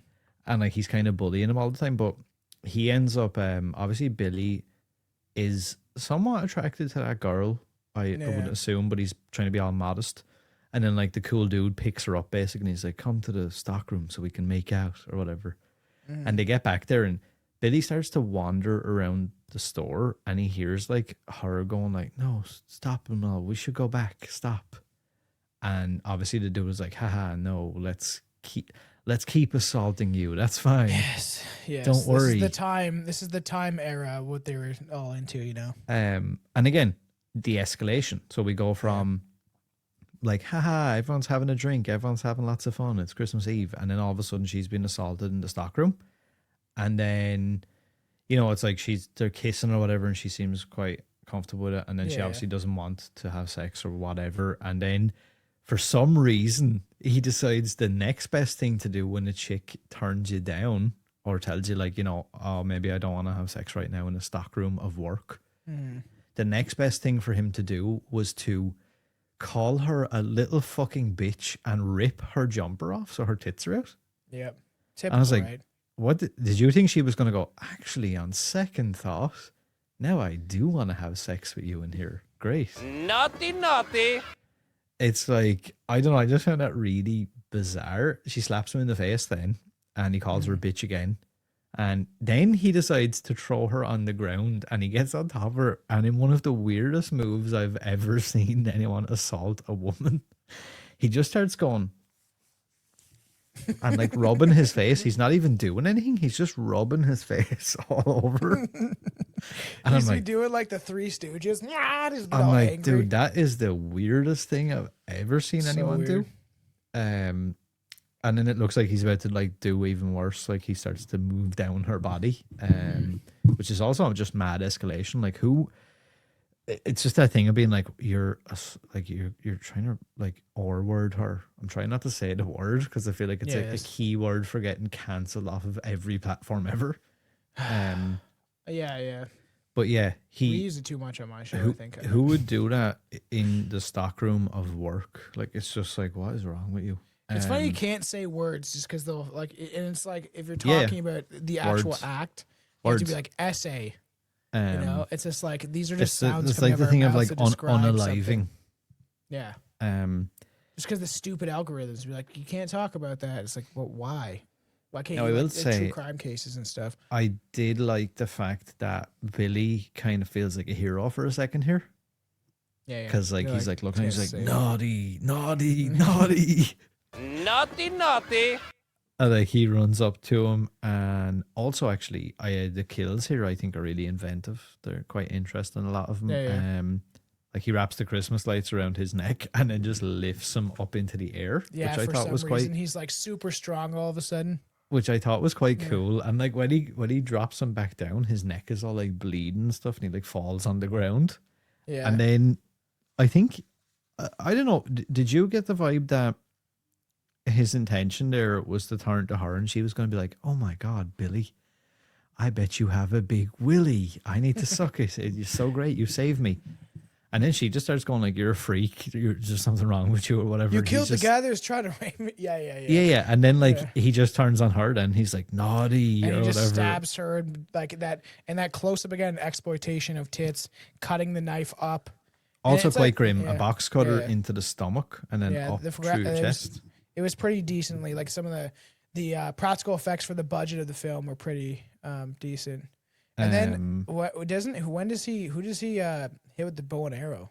And like he's kind of bullying him all the time. But he ends up obviously Billy is somewhat attracted to that girl. I would assume, but he's trying to be all modest. And then like the cool dude picks her up basically and he's like, come to the stockroom so we can make out or whatever. And they get back there and Billy starts to wander around the store and he hears like her going like, no, stop, no, we should go back, stop. And obviously the dude was like, haha, no, let's keep assaulting you. That's fine. Yes. Don't worry. This is the time era, what they were all into, you know. And again, the escalation. So we go from like, haha, everyone's having a drink, everyone's having lots of fun, it's Christmas Eve, and then all of a sudden she's been assaulted in the stockroom. And then, you know, it's like they're kissing or whatever, and she seems quite comfortable with it, and then she obviously doesn't want to have sex or whatever. And then for some reason he decides the next best thing to do when a chick turns you down or tells you like, you know, oh, maybe I don't want to have sex right now in a stockroom of work. The next best thing for him to do was to call her a little fucking bitch and rip her jumper off so her tits are out. Yep. And I was like, right? what did you think she was going to go, actually, on second thought, now I do want to have sex with you in here. Great. Naughty. It's like, I don't know, I just found that really bizarre. She slaps him in the face then, and he calls her a bitch again. And then he decides to throw her on the ground and he gets on top of her. And in one of the weirdest moves I've ever seen anyone assault a woman, he just starts going and like rubbing his face. He's not even doing anything. He's just rubbing his face all over. And I'm like, doing like the Three Stooges. Yeah, just I'm like, dude, that is the weirdest thing I've ever seen anyone do. And then it looks like he's about to like do even worse. Like he starts to move down her body, which is also just mad escalation. Like it's just that thing of being like, you're trying to like word her. I'm trying not to say the word because I feel like it's a key word for getting cancelled off of every platform ever. Yeah. But yeah, We use it too much on my show, I think. Who would do that in the stockroom of work? Like, it's just like, what is wrong with you? It's funny you can't say words just because they'll like, and it's like if you're talking about the actual act, you have to be like essay. You know, it's just like these are just sounds. It's like the thing of like unaliving. Something. Yeah. Just because the stupid algorithms be like, you can't talk about that. It's like, well, why? Why can't you? I will like, say, true crime cases and stuff. I did like the fact that Billy kind of feels like a hero for a second here. Yeah. Because like he's like looking, he's like naughty. Naughty. And like he runs up to him, and also actually, the kills here I think are really inventive. They're quite interesting. A lot of them. Yeah. Like he wraps the Christmas lights around his neck and then just lifts him up into the air, Yeah, which I thought was quite. He's like super strong all of a sudden. Which I thought was quite cool. And like when he drops him back down, his neck is all like bleeding and stuff, and he like falls on the ground. Yeah. And then I think I don't know. Did you get the vibe that his intention there was to turn to her and she was going to be like, "Oh my God, Billy, I bet you have a big willy. I need to suck it. You're so great. You saved me." And then she just starts going like, "You're a freak. There's just something wrong with you or whatever." You killed the guy that was trying to rape me. Yeah. Yeah. And then like he just turns on her and he's like, naughty and or he just whatever. stabs her and like that. And that close up again, exploitation of tits, cutting the knife up. Also quite like, grim. yeah, A box cutter yeah. into the stomach and then up through the chest. It was pretty decently, like some of the practical effects for the budget of the film were pretty decent. And then who does he hit with the bow and arrow?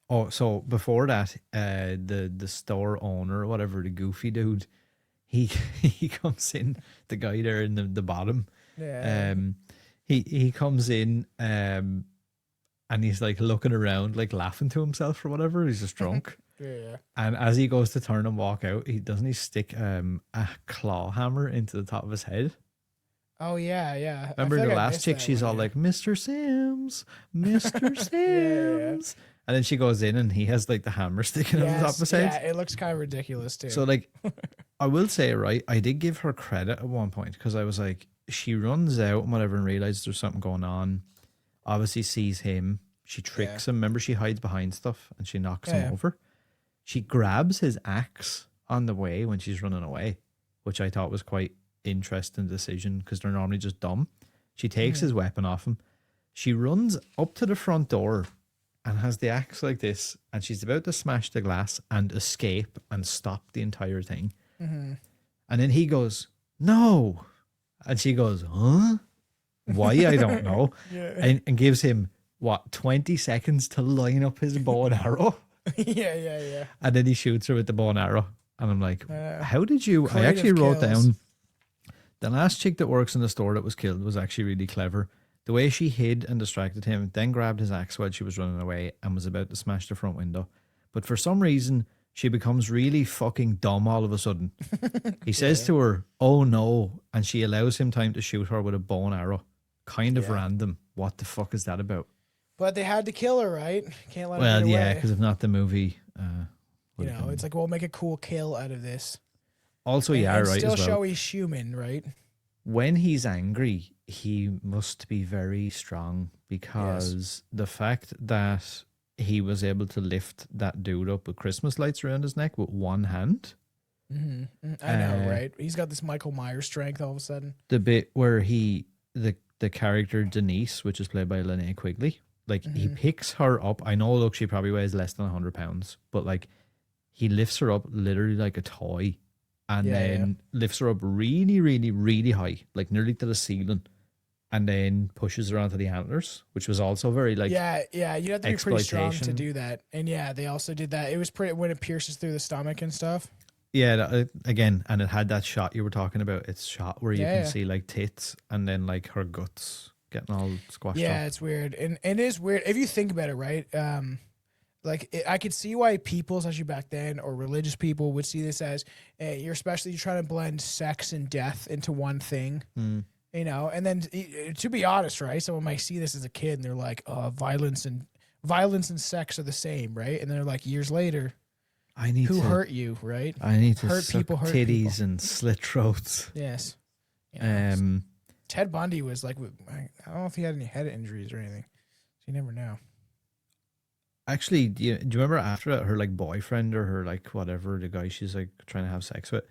Oh, so before that, the store owner or whatever, the goofy dude, he comes in, the guy there in the bottom. Yeah. He comes in and he's like looking around, like laughing to himself or whatever. He's just drunk. Yeah. And as he goes to turn and walk out, he stick a claw hammer into the top of his head. Oh yeah. Remember the last chick? She's all like, "Mr. Sims, Mr. Sims," And then she goes in and he has like the hammer sticking out of the top of his head. Yeah, it looks kind of ridiculous too. So like, I will say, right, I did give her credit at one point because I was like, she runs out and whatever and realizes there's something going on. Obviously sees him. She tricks him. Remember, she hides behind stuff and she knocks him over. She grabs his axe on the way when she's running away, which I thought was quite interesting decision because they're normally just dumb. She takes his weapon off him. She runs up to the front door and has the axe like this, and she's about to smash the glass and escape and stop the entire thing. And then he goes, "No," and she goes, "Huh? Why? I don't know." And gives him 20 seconds to line up his bow and arrow. yeah. And then he shoots her with the bow and arrow. And I'm like, how did you? I actually creative wrote kills. down the last chick that works in the store that was killed was actually really clever. The way she hid and distracted him, then grabbed his axe while she was running away and was about to smash the front window. But for some reason, she becomes really fucking dumb all of a sudden. He says to her, "Oh no," and she allows him time to shoot her with a bow and arrow. Kind of random. What the fuck is that about? But they had to kill her, right? Can't let her Well, get yeah, away. because if not, the movie. You know, it's like, we'll make a cool kill out of this. Also, And- yeah, and right. Still as well. show he's human, right? When he's angry, he must be very strong because the fact that he was able to lift that dude up with Christmas lights around his neck with one hand. I know, right? He's got this Michael Myers strength all of a sudden. The bit where the character Denise, which is played by Linnea Quigley, like he picks her up. I know, look, she probably weighs less than 100 pounds, but like he lifts her up literally like a toy. And then lifts her up really, really, really high, like nearly to the ceiling, and then pushes her onto the antlers, which was also very like you have to be pretty strong to exploitation. do that. And yeah, they also did that. It was pretty when it pierces through the stomach and stuff. again, and it had that shot you were talking about. It's shot where you Yeah. can see like tits and then like her guts getting all squashed Yeah, up. it's weird, and it is weird if you think about it, right? I could see why people, especially back then, or religious people, would see this as you're trying to blend sex and death into one thing, you know. And then, to be honest, right, someone might see this as a kid and they're like, "Oh, violence and sex are the same," right? And they're like, years later, who hurt you, right? I need to Hurt suck people, hurt titties people. and slit throats. Yes. Yeah, Um, Ted Bundy was like, I don't know if he had any head injuries or anything. So you never know. Actually, do you remember after that, her like boyfriend or her like whatever, the guy she's like trying to have sex with?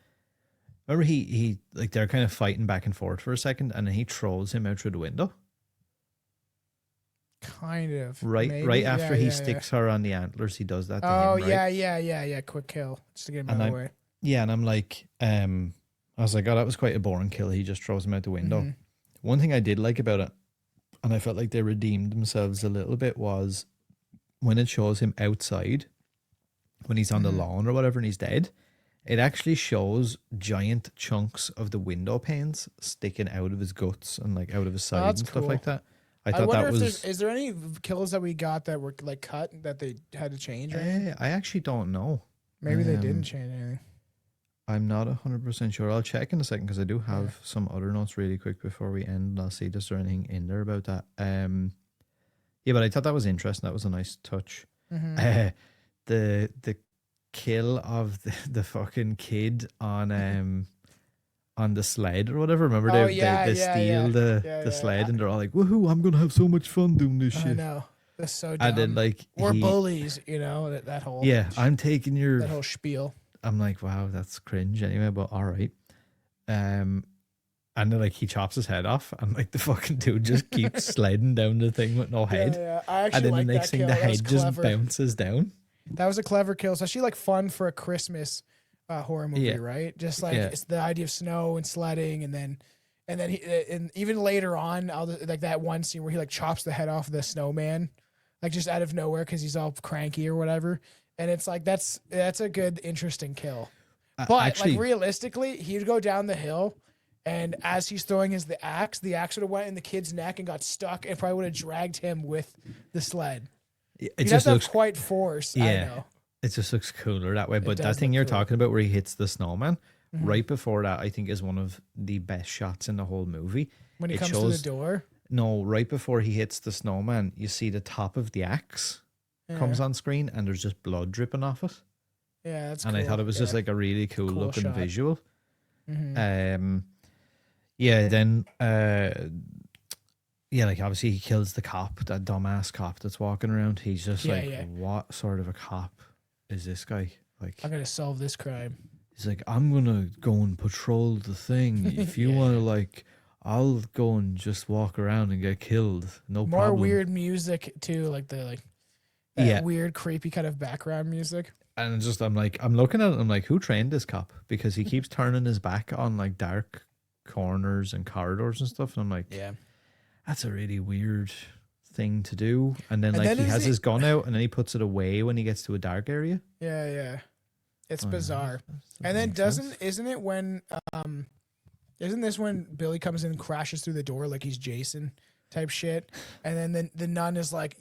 Remember he like they're kind of fighting back and forth for a second, and then he throws him out through the window. Kind of. Right, maybe. right after Yeah, he yeah, sticks her on the antlers, he does that. To Oh him, right? yeah. Quick kill just to get him And out of the way. Yeah, and I'm like, I was like, oh, that was quite a boring kill. He just throws him out the window. Mm-hmm. One thing I did like about it, and I felt like they redeemed themselves a little bit, was when it shows him outside, when he's on Mm-hmm. the lawn or whatever, and he's dead. It actually shows giant chunks of the window panes sticking out of his guts and like out of his side that's and stuff cool. like that. I I thought wonder that if was. is there any kills that we got that were like cut that they had to change or anything? I actually don't know. Maybe they um, didn't change anything. I'm not 100% sure. I'll check in a second because I do have some other notes really quick before we end. I'll see is there anything in there about that. Yeah, but I thought that was interesting. That was a nice touch. Mm-hmm. The kill of the fucking kid on the sled or whatever. Remember Oh, they yeah, steal yeah. the sled and they're all like, "Woohoo! I'm gonna have so much fun doing this I shit." know. That's so dumb. And then like We're he- bullies, you know, that whole Yeah, I'm taking your. that whole spiel. I'm like, wow, that's cringe anyway, but all right. And then like he chops his head off, and like the fucking dude just keeps sliding down the thing with no head. Yeah. I And actually then like the next that thing, kill. the That was head just clever. bounces down. That was a clever kill. So like fun for a Christmas horror movie, Yeah. right? Just like Yeah. it's the idea of snow and sledding, and then and even later on, like that one scene where he like chops the head off the snowman, like just out of nowhere because he's all cranky or whatever. And it's like that's a good, interesting kill. But Actually, like realistically, he'd go down the hill, and as he's throwing the axe would have went in the kid's neck and got stuck, and probably would have dragged him with the sled. it You'd have just to have looks quite force. I yeah. know. It just looks cooler that way. But that does thing look you're cool. talking about where he hits the snowman, Mm-hmm. right before that, I think is one of the best shots in the whole movie. When he It comes to shows- the door. No, right before he hits the snowman, you see the top of the axe. comes on screen, and there's just blood dripping off it. Yeah, that's And cool. I thought it was just like a really cool looking shot. visual. Mhm. Yeah, then yeah, like obviously he kills the cop, that dumbass cop that's walking around. He's just Yeah, like, yeah. what sort of a cop is this guy? Like, I'm gonna solve this crime. he's like, I'm gonna go and patrol the thing. If you Yeah. want to, like, I'll go and just walk around and get killed. No More problem. weird music too, like that Yeah. weird, creepy kind of background music. And just I'm looking at it. I'm like, who trained this cop? Because he keeps turning his back on like dark corners and corridors and stuff. And I'm like, Yeah. that's a really weird thing to do. And then And like then he is has it- his gun out and then he puts it away when he gets to a dark area. Yeah, yeah. It's Oh, bizarre. Doesn't And then make sense. isn't it when isn't this when Billy comes in and crashes through the door like he's Jason type shit? And then the nun is like,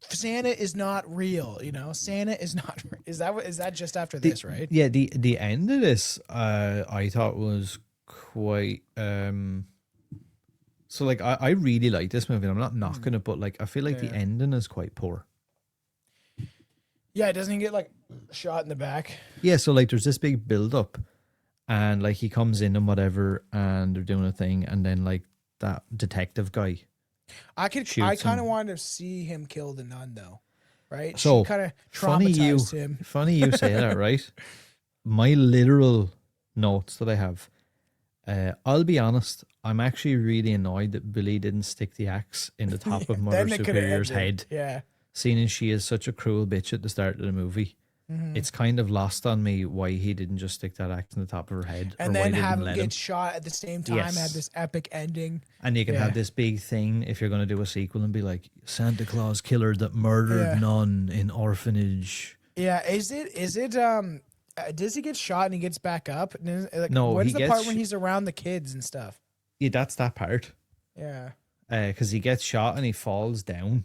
Santa is not real, you know? Santa is not is that just after this, right? Yeah, the end of this I thought was quite so like I really like this movie. I'm not knocking it, but like I feel like the Yeah. ending is quite poor. Yeah, doesn't he get like shot in the back? Yeah, so like there's this big build up and like he comes in and whatever and they're doing a thing and then like that detective guy. I Shoots kind of him. wanted to see him kill the nun though. Right? So, she kind of Funny traumatized him. you say that, right? My literal notes that I have. I'll be honest, I'm actually really annoyed that Billy didn't stick the axe in the top of Mother Then it coulda Superior's ended. head. Yeah. Seeing as she is such a cruel bitch at the start of the movie, Mm-hmm. it's kind of lost on me why he didn't just stick that axe in the top of her head, And or why then he have didn't him let get him. shot at the same time, Yes. have this epic ending. And you can Yeah. have this big thing if you're going to do a sequel and be like Santa Claus killer that murdered Yeah. nun in orphanage. Yeah, is it does he get shot and he gets back up? And like, No, when's he the gets part when sh- he's around the kids and stuff? Yeah, that's that part. Yeah. Because he gets shot and he falls down,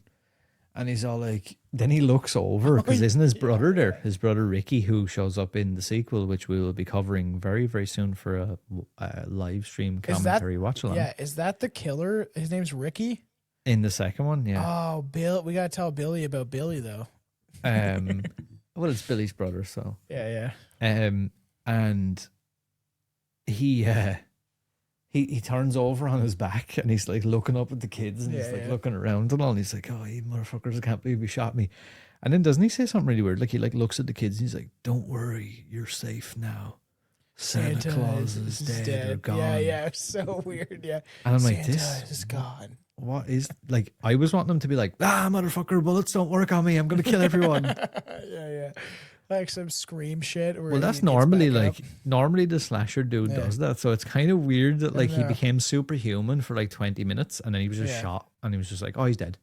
and he's all like, then he looks over because isn't his brother there? His brother Ricky, who shows up in the sequel, which we will be covering very, very soon for a live stream commentary watch along. Yeah, is that the killer? His name's Ricky? In the second one, yeah. Oh, Bill, we got to tell Billy about Billy though. Well, it's Billy's brother, so. Yeah, And he turns over on his back and he's like looking up at the kids and he's Yeah, like yeah. looking around and all. And he's like, "Oh, you motherfuckers! I can't believe you shot me." And then doesn't he say something really weird? Like he like looks at the kids and he's like, "Don't worry, you're safe now. Santa Claus is dead or gone." Yeah, it's so weird. Yeah. And I'm like, Santa this is gone. what is like? I was wanting them to be like, motherfucker, bullets don't work on me. I'm gonna kill everyone. Yeah. Like some scream shit. Where Well, he that's gets normally back like up. normally the slasher dude Yeah. does that. So it's kind of weird that like he know. became superhuman for like 20 minutes and then he was just Yeah. shot and he was just like, "Oh, he's dead."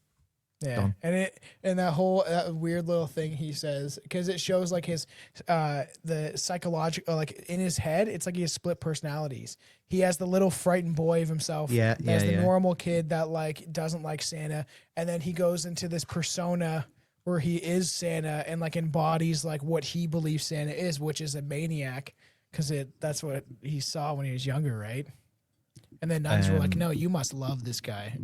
Yeah, Done. and that weird little thing he says, because it shows like his the psychological, like in his head, it's like he has split personalities. He has the little frightened boy of himself. Yeah, There's the yeah. normal kid that like doesn't like Santa, and then he goes into this persona where he is Santa and like embodies like what he believes Santa is, which is a maniac, because that's what he saw when he was younger, right? And then nuns were like, "No, you must love this guy."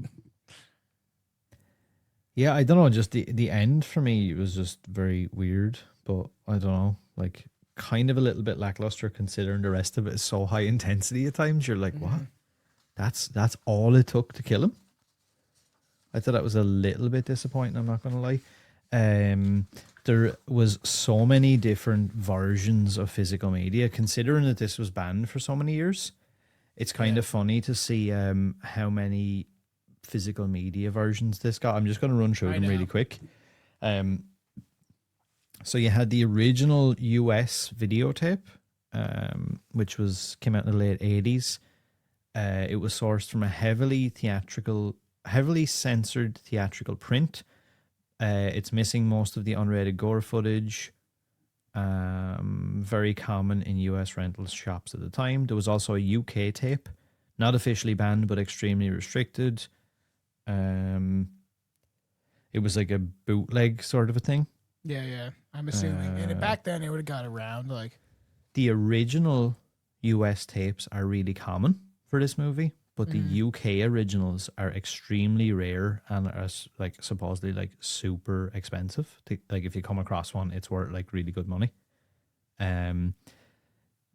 Yeah, I don't know. Just the end for me was just very weird, but I don't know, like kind of a little bit lackluster considering the rest of it is so high intensity at times. You're like, what? That's all it took to kill him. I thought that was a little bit disappointing. I'm not gonna lie. There was so many different versions of physical media. Considering that this was banned for so many years, it's kind of funny to see how many physical media versions this got. I'm just going to run through I them know. really quick. So you had the original US videotape, which came out in the late 80s. It was sourced from a heavily censored theatrical print. It's missing most of the unrated gore footage. Very common in US rental shops at the time. There was also a UK tape, not officially banned but extremely restricted. It was like a bootleg sort of a thing. Yeah. I'm assuming, and back then it would have got around like. The original US tapes are really common for for this movie, but the UK originals are extremely rare and are like supposedly like super expensive. Like if you come across one, it's worth like really good money. In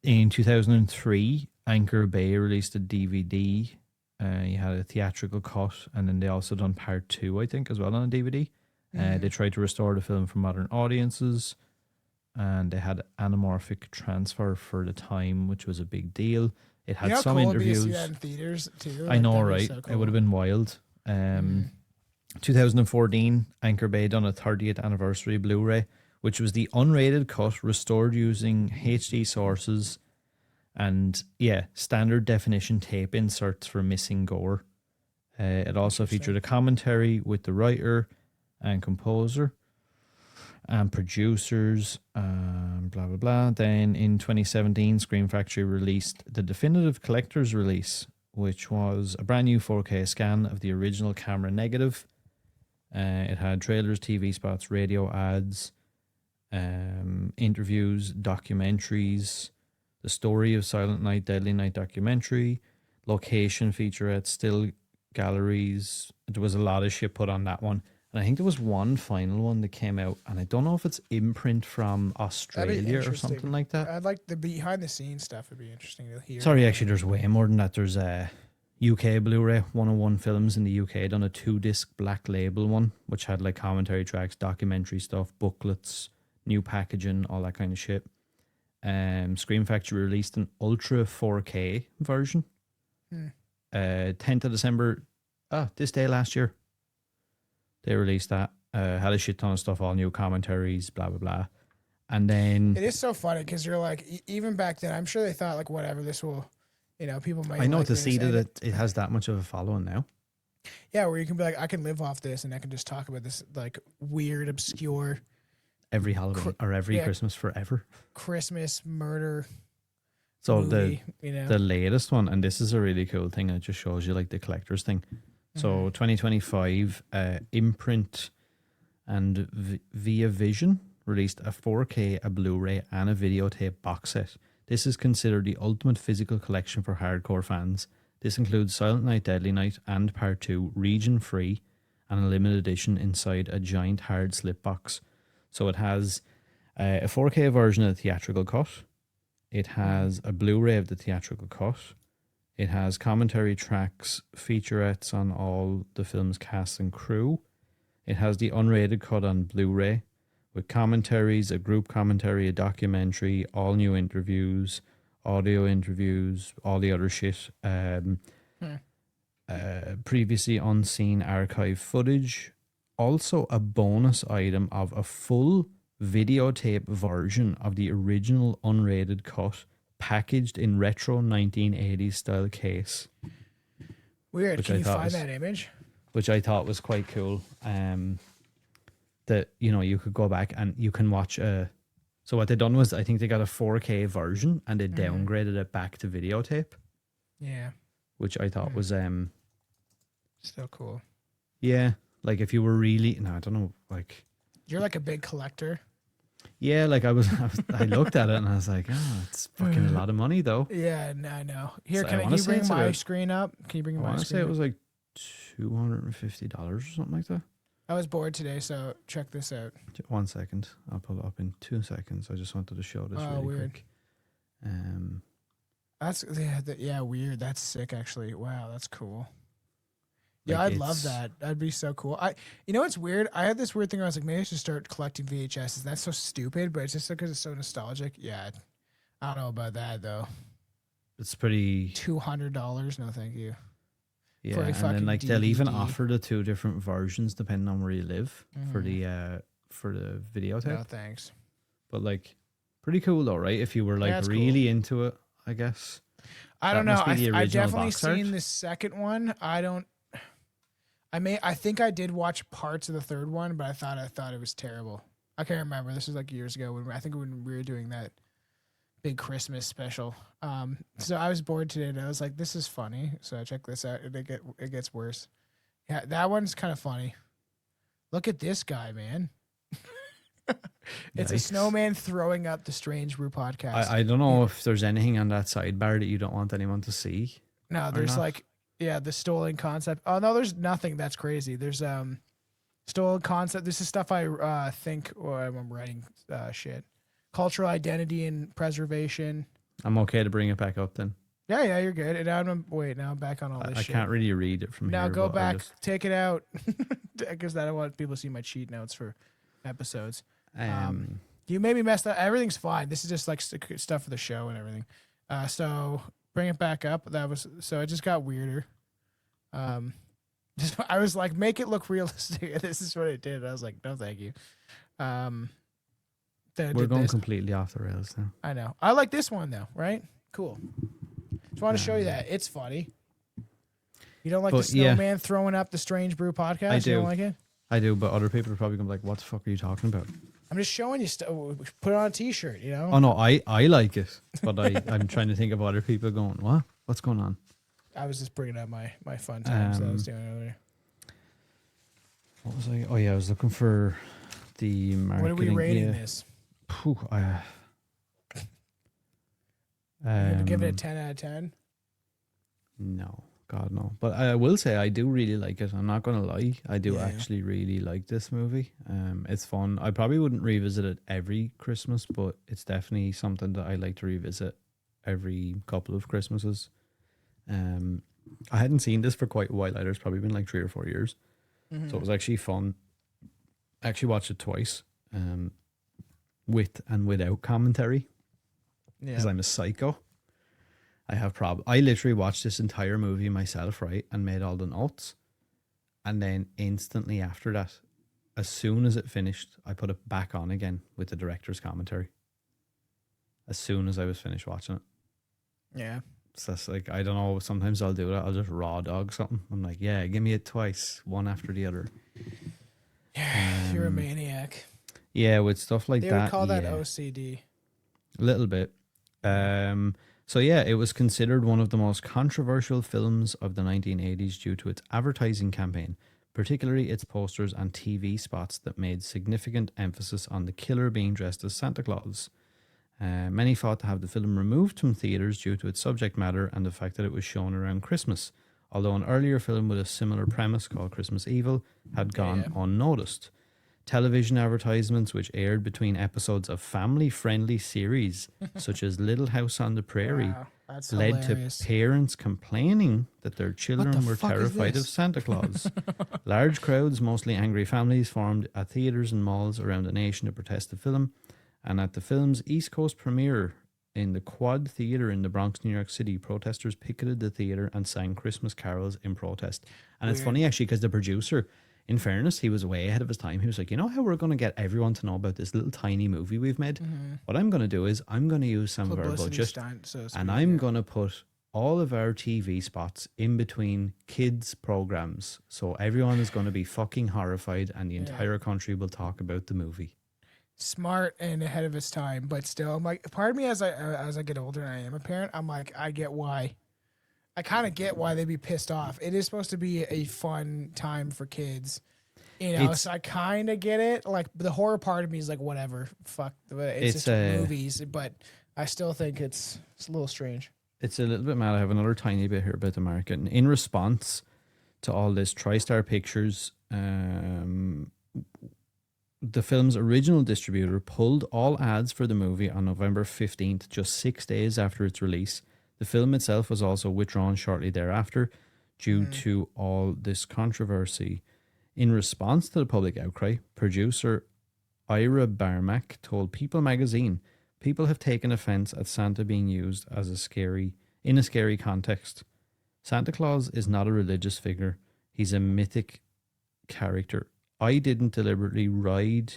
2003, Anchor Bay released a DVD. You had a theatrical cut, and then they also done part 2, I think, as well on a DVD. They tried to restore the film for modern audiences, and they had anamorphic transfer for the time, which was a big deal. It had some interviews. You see that in theaters too. I know, right? So cool. It would have been wild. 2014, Anchor Bay done a 30th anniversary Blu-ray, which was the unrated cut restored using HD sources and standard definition tape inserts for missing gore. It also featured a commentary with the writer and composer and producers, blah, blah, blah. Then in 2017, Scream Factory released the definitive collector's release, which was a brand new 4K scan of the original camera negative. It had trailers, TV spots, radio ads, interviews, documentaries, the story of Silent Night, Deadly Night documentary, location featurettes, still galleries. There was a lot of shit put on that one. And I think there was one final one that came out, and I don't know if it's imprint from Australia or something like that. I'd like the behind the scenes stuff would be interesting to hear. Sorry, actually, there's way more than that. There's a UK Blu-ray, 101 Films in the UK done a 2-disc black label one, which had like commentary tracks, documentary stuff, booklets, new packaging, all that kind of shit. Scream Factory released an Ultra 4K version. 10th of December, this day last year. They released that. Had a shit ton of stuff, all new commentaries, blah, blah, blah. And then... It is so funny because you're like, even back then, I'm sure they thought like, whatever, this will, people might... I know, like to this. see that it has that much of a following now. Yeah, where you can be like, I can live off this and I can just talk about this like weird, obscure... Every Halloween or every Christmas forever. Christmas murder. So movie, the latest one, and this is a really cool thing, it just shows you like the collector's thing. So 2025, Imprint and Via Vision released a 4K, a Blu-ray, and a videotape box set. This is considered the ultimate physical collection for hardcore fans. This includes Silent Night, Deadly Night, and Part 2, region-free, and a limited edition inside a giant hard slip box. So it has a 4K version of the theatrical cut. It has a Blu-ray of the theatrical cut. It has commentary tracks, featurettes on all the film's cast and crew. It has the unrated cut on Blu-ray with commentaries, a group commentary, a documentary, all new interviews, audio interviews, all the other shit. Previously unseen archive footage. Also a bonus item of a full videotape version of the original unrated cut, packaged in retro 1980s style case. Weird. Can you find that image? Which I thought was quite cool. That, you could go back and you can watch so what they done was, I think they got a 4K version and they downgraded it back to videotape. Yeah. Which I thought was still cool. Yeah. Like if you were really, I don't know, like... You're like a big collector. Yeah, like I looked at it and I was like, it's fucking a lot of money though. Yeah, I know. Here, So can you bring my screen up? Can you bring my screen? I want to say it was like $250 or something like that. I was bored today, so check this out. 1 second. I'll pull it up in 2 seconds. I just wanted to show this really weird. quick. That's weird. That's sick actually. Wow, that's cool. Yeah, Like, I'd love that. That'd be so cool. What's weird? I had this weird thing where I was like, maybe I should start collecting VHSs. That's so stupid, but it's just because it's so nostalgic. Yeah, I don't know about that though. It's pretty... $200? No, thank you. Yeah, for a and fucking then like they'll even DVD. offer the 2 different versions depending on where you live for the videotape. No, thanks. But like, pretty cool though, right? If you were like it's really into it, I guess. I don't That know. must be the I've original definitely box art. seen the second one. I think I did watch parts of the third one, but I thought it was terrible. I can't remember. This was like years ago when we were doing that big Christmas special. So I was bored today and I was like, this is funny. So I checked this out and it gets worse. Yeah, that one's kind of funny. Look at this guy, man. It's a Yikes. snowman throwing up the Strange Brew podcast. I don't know if there's anything on that sidebar that you don't want anyone to see. No, there's not? like, the stolen concept. Oh no, there's nothing that's crazy. There's stolen concept. This is stuff I think, or I'm writing shit. Cultural identity and preservation. I'm okay to bring it back up then. Yeah, you're good. And now I'm back on all this I shit. can't really read it from Now here. go but I'll back, just- take it out, because I don't want people to see my cheat notes for episodes. You made me messed up. Everything's fine. This is just like stuff for the show and everything. So bring it back up. So it just got weirder. I was like, make it look realistic. This is what it did. I was like, no, thank you. We're going completely off the rails now. I know. I like this one though. Right? Cool. Just want to show you that it's funny. You don't like the snowman throwing up the Strange Brew podcast? I do. You don't like it? I do, but other people are probably going to be like, what the fuck are you talking about? I'm just showing you stuff. Put it on a t-shirt, you know? Oh, no, I like it, but I'm trying to think of other people going, what? What's going on? I was just bringing up my fun times that I was doing earlier. What was I? Oh, yeah, I was looking for the marketing. What are we rating this? Phew, You give it a 10 out of 10? No, God, no. But I will say I do really like it. I'm not going to lie. I do actually really like this movie. It's fun. I probably wouldn't revisit it every Christmas, but it's definitely something that I like to revisit every couple of Christmases. I hadn't seen this for quite a while either. It's probably been like 3 or 4 years. So it was actually fun. I actually watched it twice, with and without commentary. Because I'm a psycho. I literally watched this entire movie myself, right, and made all the notes. And then instantly after that, as soon as it finished, I put it back on again with the director's commentary. As soon as I was finished watching it. Yeah. So that's like, I don't know, sometimes I'll do that. I'll just raw dog something. I'm like, yeah, give me it twice, one after the other. Yeah, you're a maniac. Yeah, with stuff like that. They would call that yeah. OCD. A little bit. So yeah, it was considered one of the most controversial films of the 1980s due to its advertising campaign, particularly its posters and TV spots that made significant emphasis on the killer being dressed as Santa Claus. Many fought to have the film removed from theaters due to its subject matter and the fact that it was shown around Christmas, although an earlier film with a similar premise called Christmas Evil had gone unnoticed. Television advertisements, which aired between episodes of family-friendly series such as Little House on the Prairie, Wow, that's led hilarious. to parents complaining that their children were fuck is terrified of this? Santa Claus. Large crowds, mostly angry families, formed at theaters and malls around the nation to protest the film. And at the film's East Coast premiere in the Quad Theater in the Bronx, New York City, protesters picketed the theater and sang Christmas carols in protest. And it's funny, actually, because the producer, in fairness, he was way ahead of his time. He was like, you know how we're going to get everyone to know about this little tiny movie we've made? What I'm going to do is I'm going to use some of our Publicity budget stunt, so to speak, and I'm going to put all of our TV spots in between kids' programs. So everyone is going to be fucking horrified and the entire country will talk about the movie. Smart and ahead of its time, but still, I'm like, part of me as I get older and I am a parent, I'm like, I get why. I kind of get why they'd be pissed off. It is supposed to be a fun time for kids, you know. So I kind of get it. Like the horror part of me is like, whatever, fuck. It's just movies, but I still think it's a little strange. It's a little bit mad. I have another tiny bit here about the market. And in response to all this, TriStar Pictures, the film's original distributor, pulled all ads for the movie on November 15th, just 6 days after its release. The film itself was also withdrawn shortly thereafter due to all this controversy. In response to the public outcry, producer Ira Barmack told People magazine, "People have taken offense at Santa being used as in a scary context. Santa Claus is not a religious figure. He's a mythic character. I didn't deliberately ride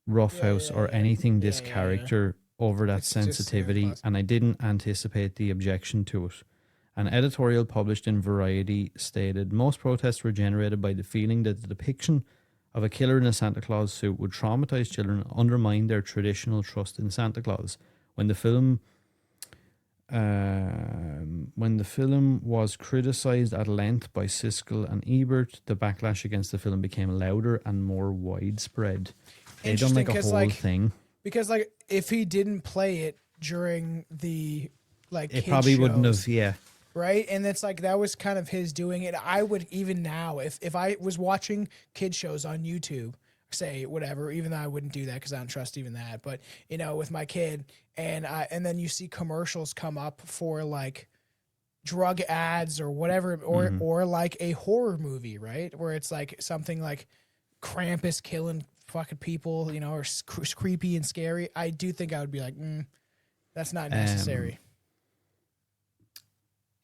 roughhouse or anything this character over that It's just sensitivity, and I didn't anticipate the objection to it." An editorial published in Variety stated, "Most protests were generated by the feeling that the depiction of a killer in a Santa Claus suit would traumatize children and undermine their traditional trust in Santa Claus. When the film was criticized at length by Siskel and Ebert, the backlash against the film became louder and more widespread." They done like a whole thing. Because like if he didn't play it during the like It kid probably wouldn't shows, have. Yeah. right? And it's like that was kind of his doing it. I would even now, if I was watching kid shows on YouTube, say whatever, even though I wouldn't do that because I don't trust even that. But you know, with my kid, and then you see commercials come up for like drug ads or whatever, or like a horror movie, right? Where it's like something like Krampus killing fucking people, you know, or creepy and scary. I do think I would be like, that's not necessary.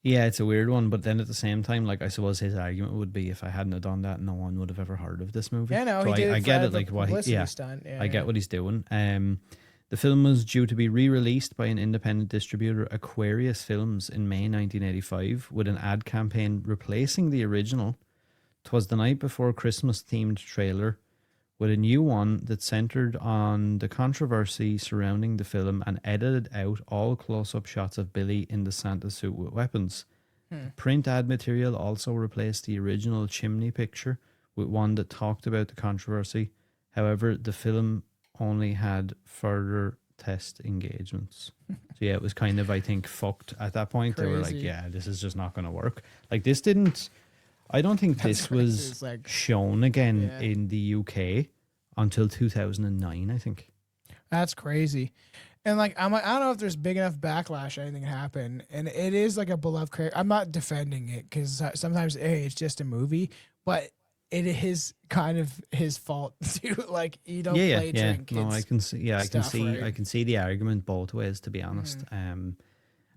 Yeah, it's a weird one, but then at the same time, like I suppose his argument would be if I hadn't have done that, no one would have ever heard of this movie. Yeah, no, so he did it I for get it, the like what publicity yeah, stunt. Yeah, I get what he's doing. The film was due to be re-released by an independent distributor, Aquarius Films, in May 1985, with an ad campaign replacing the original. 'Twas the Night Before Christmas themed trailer, with a new one that centered on the controversy surrounding the film and edited out all close-up shots of Billy in the Santa suit with weapons. Print ad material also replaced the original chimney picture with one that talked about the controversy. However, the film only had further test engagements. So yeah, it was kind of, I think, fucked at that point. They were like, Crazy. yeah, this is just not going to work. Like this didn't, I don't think this was It's like, shown again Yeah. in the UK until 2009, I think. that's crazy. And like, I don't know if there's big enough backlash or anything happen. And it is like a beloved character. I'm not defending it because sometimes, hey, it's just a movie, but it is kind of his fault too. Like, you don't play during kids. No, I can see. Yeah, stuff, right? I can see the argument both ways, to be honest. Mm-hmm.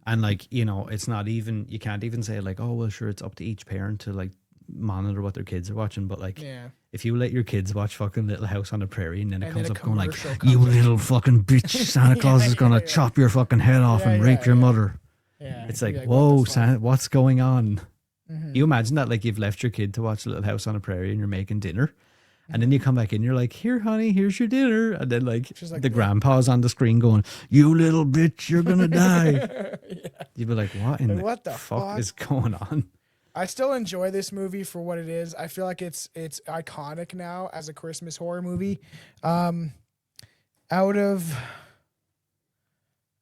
And like, you know, it's not even, you can't even say like, oh well, sure, it's up to each parent to like monitor what their kids are watching. But like, Yeah. if you let your kids watch fucking Little House on the Prairie, and then it And comes then a up going like, commercial you comes up. little fucking bitch, Santa Claus is gonna chop your fucking head off Yeah, and rape yeah, your yeah. mother. Yeah. It's You're like, what whoa, the fuck? Santa, what's going on? Mhm. You imagine that, like you've left your kid to watch Little House on a Prairie and you're making dinner, and then you come back in, you're like, here, honey, here's your dinner, and then like, She's like, the "Yeah." grandpa's on the screen going, you little bitch, you're gonna die. You'd be like, what in Like, the, what the fuck fuck? is going on? I still enjoy this movie for what it is. I feel like it's iconic now as a Christmas horror movie. Out of,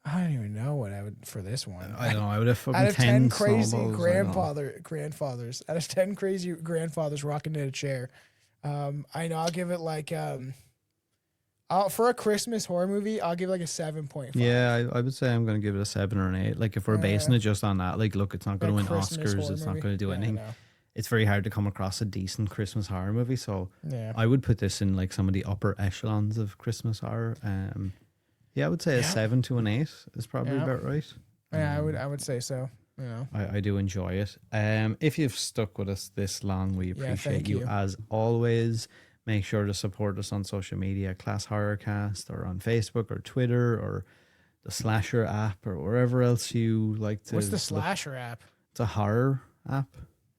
I don't even know what I would for this one. I don't know, I would have fucking Out of 10 crazy snowballs, I don't know. grandfathers, out of 10 crazy grandfathers rocking in a chair, I know I'll give it like for a Christmas horror movie, I'll give it like a 7.5. Yeah, I would say I'm going to give it a 7 or an 8. Like, if we're basing it just on that, like, look, it's not going to win Christmas Oscars. horror It's not movie. going to do Yeah, I anything. know. It's very hard to come across a decent Christmas horror movie. So Yeah. I would put this in like some of the upper echelons of Christmas horror. Yeah, I would say a 7 to an 8 is probably Yeah. about right. Yeah, I would say so. You know. I do enjoy it. If you've stuck with us this long, we Yeah, appreciate thank you you. as always. Make sure to support us on social media, Class Horrorcast, or on Facebook or Twitter or the Slasher app or wherever else you like to. What's the look. slasher app? It's a horror app,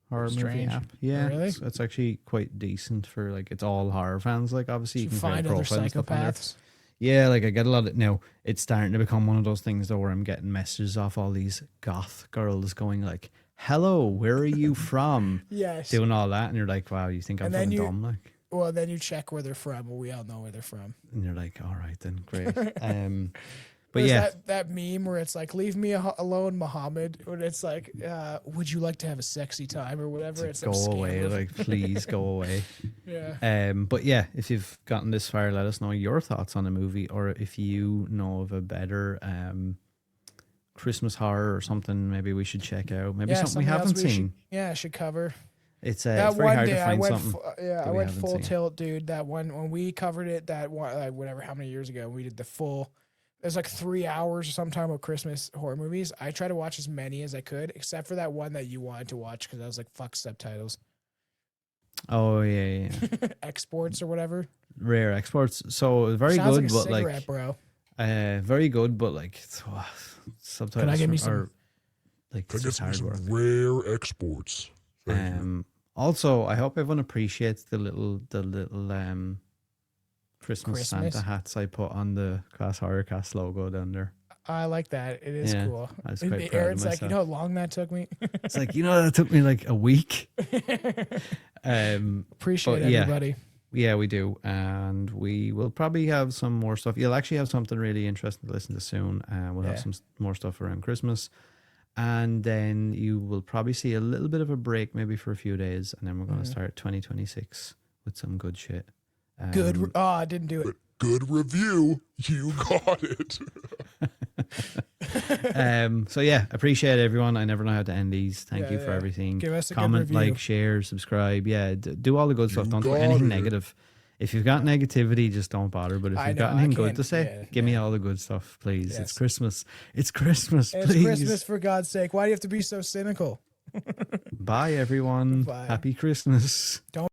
horror movie Strange. app. Yeah, Really? it's actually quite decent for like, it's all horror fans. Like, obviously You you can find create other profiles and stuff on there. psychopaths. Yeah, like I get a lot of now. It's starting to become one of those things though, where I'm getting messages off all these goth girls going like, "Hello, where are you from?" Yes. Doing all that, and you're like, "Wow, you think I'm And then fucking you- dumb?" Like, Well, then you check where they're from. Well, we all know where they're from. and you're like, "All right, then, great." But There's yeah, that meme where it's like, "Leave me alone, Muhammad." When it's like, "Would you like to have a sexy time or whatever?" It's go some scam away, of- like please go away. yeah. But yeah, if you've gotten this far, let us know your thoughts on the movie, or if you know of a better Christmas horror or something, maybe we should check out. Maybe Yeah, something we else haven't should- seen. yeah, should cover. It's That it's very one hard day to I find went, something. I that we went haven't full seen. tilt, dude. That one when we covered it, that one, like whatever, how many years ago we did the full. It was like 3 hours or sometime of Christmas horror movies. I tried to watch as many as I could, except for that one that you wanted to watch because I was like, "Fuck subtitles, Oh yeah, yeah. exports or whatever." Rare exports. So very Sounds good, like a but cigarette, like bro. very good, but like subtitles Can I get me are some- like Can I it's get just some hard work. rare exports? Thank you. Also, I hope everyone appreciates the little Christmas Santa Christmas? hats I put on the Class Horrorcast logo down there. I like that. It is Yeah, cool. I was quite proud of Aaron's like, myself. you know how long that took me? It's like, that took me like a week. Appreciate But yeah. everybody. Yeah, we do. And we will probably have some more stuff. You'll actually have something really interesting to listen to soon. We'll have some more stuff around Christmas. And then you will probably see a little bit of a break, maybe for a few days. And then we're going to start 2026 with some good shit. Good. Oh, I didn't do it. Good review. You got it. So yeah, appreciate everyone. I never know how to end these. Thank you for everything. Give us a comment, good review. like, share, subscribe. Yeah, do all the good stuff. Don't put got anything it. negative. If you've got negativity, just don't bother. But if I you've know, got I anything good can't- to say, yeah, give me all the good stuff, please. Yes. It's Christmas. It's Christmas, It's please. Christmas, for God's sake. Why do you have to be so cynical? Bye, everyone. Bye. Happy Christmas. Don't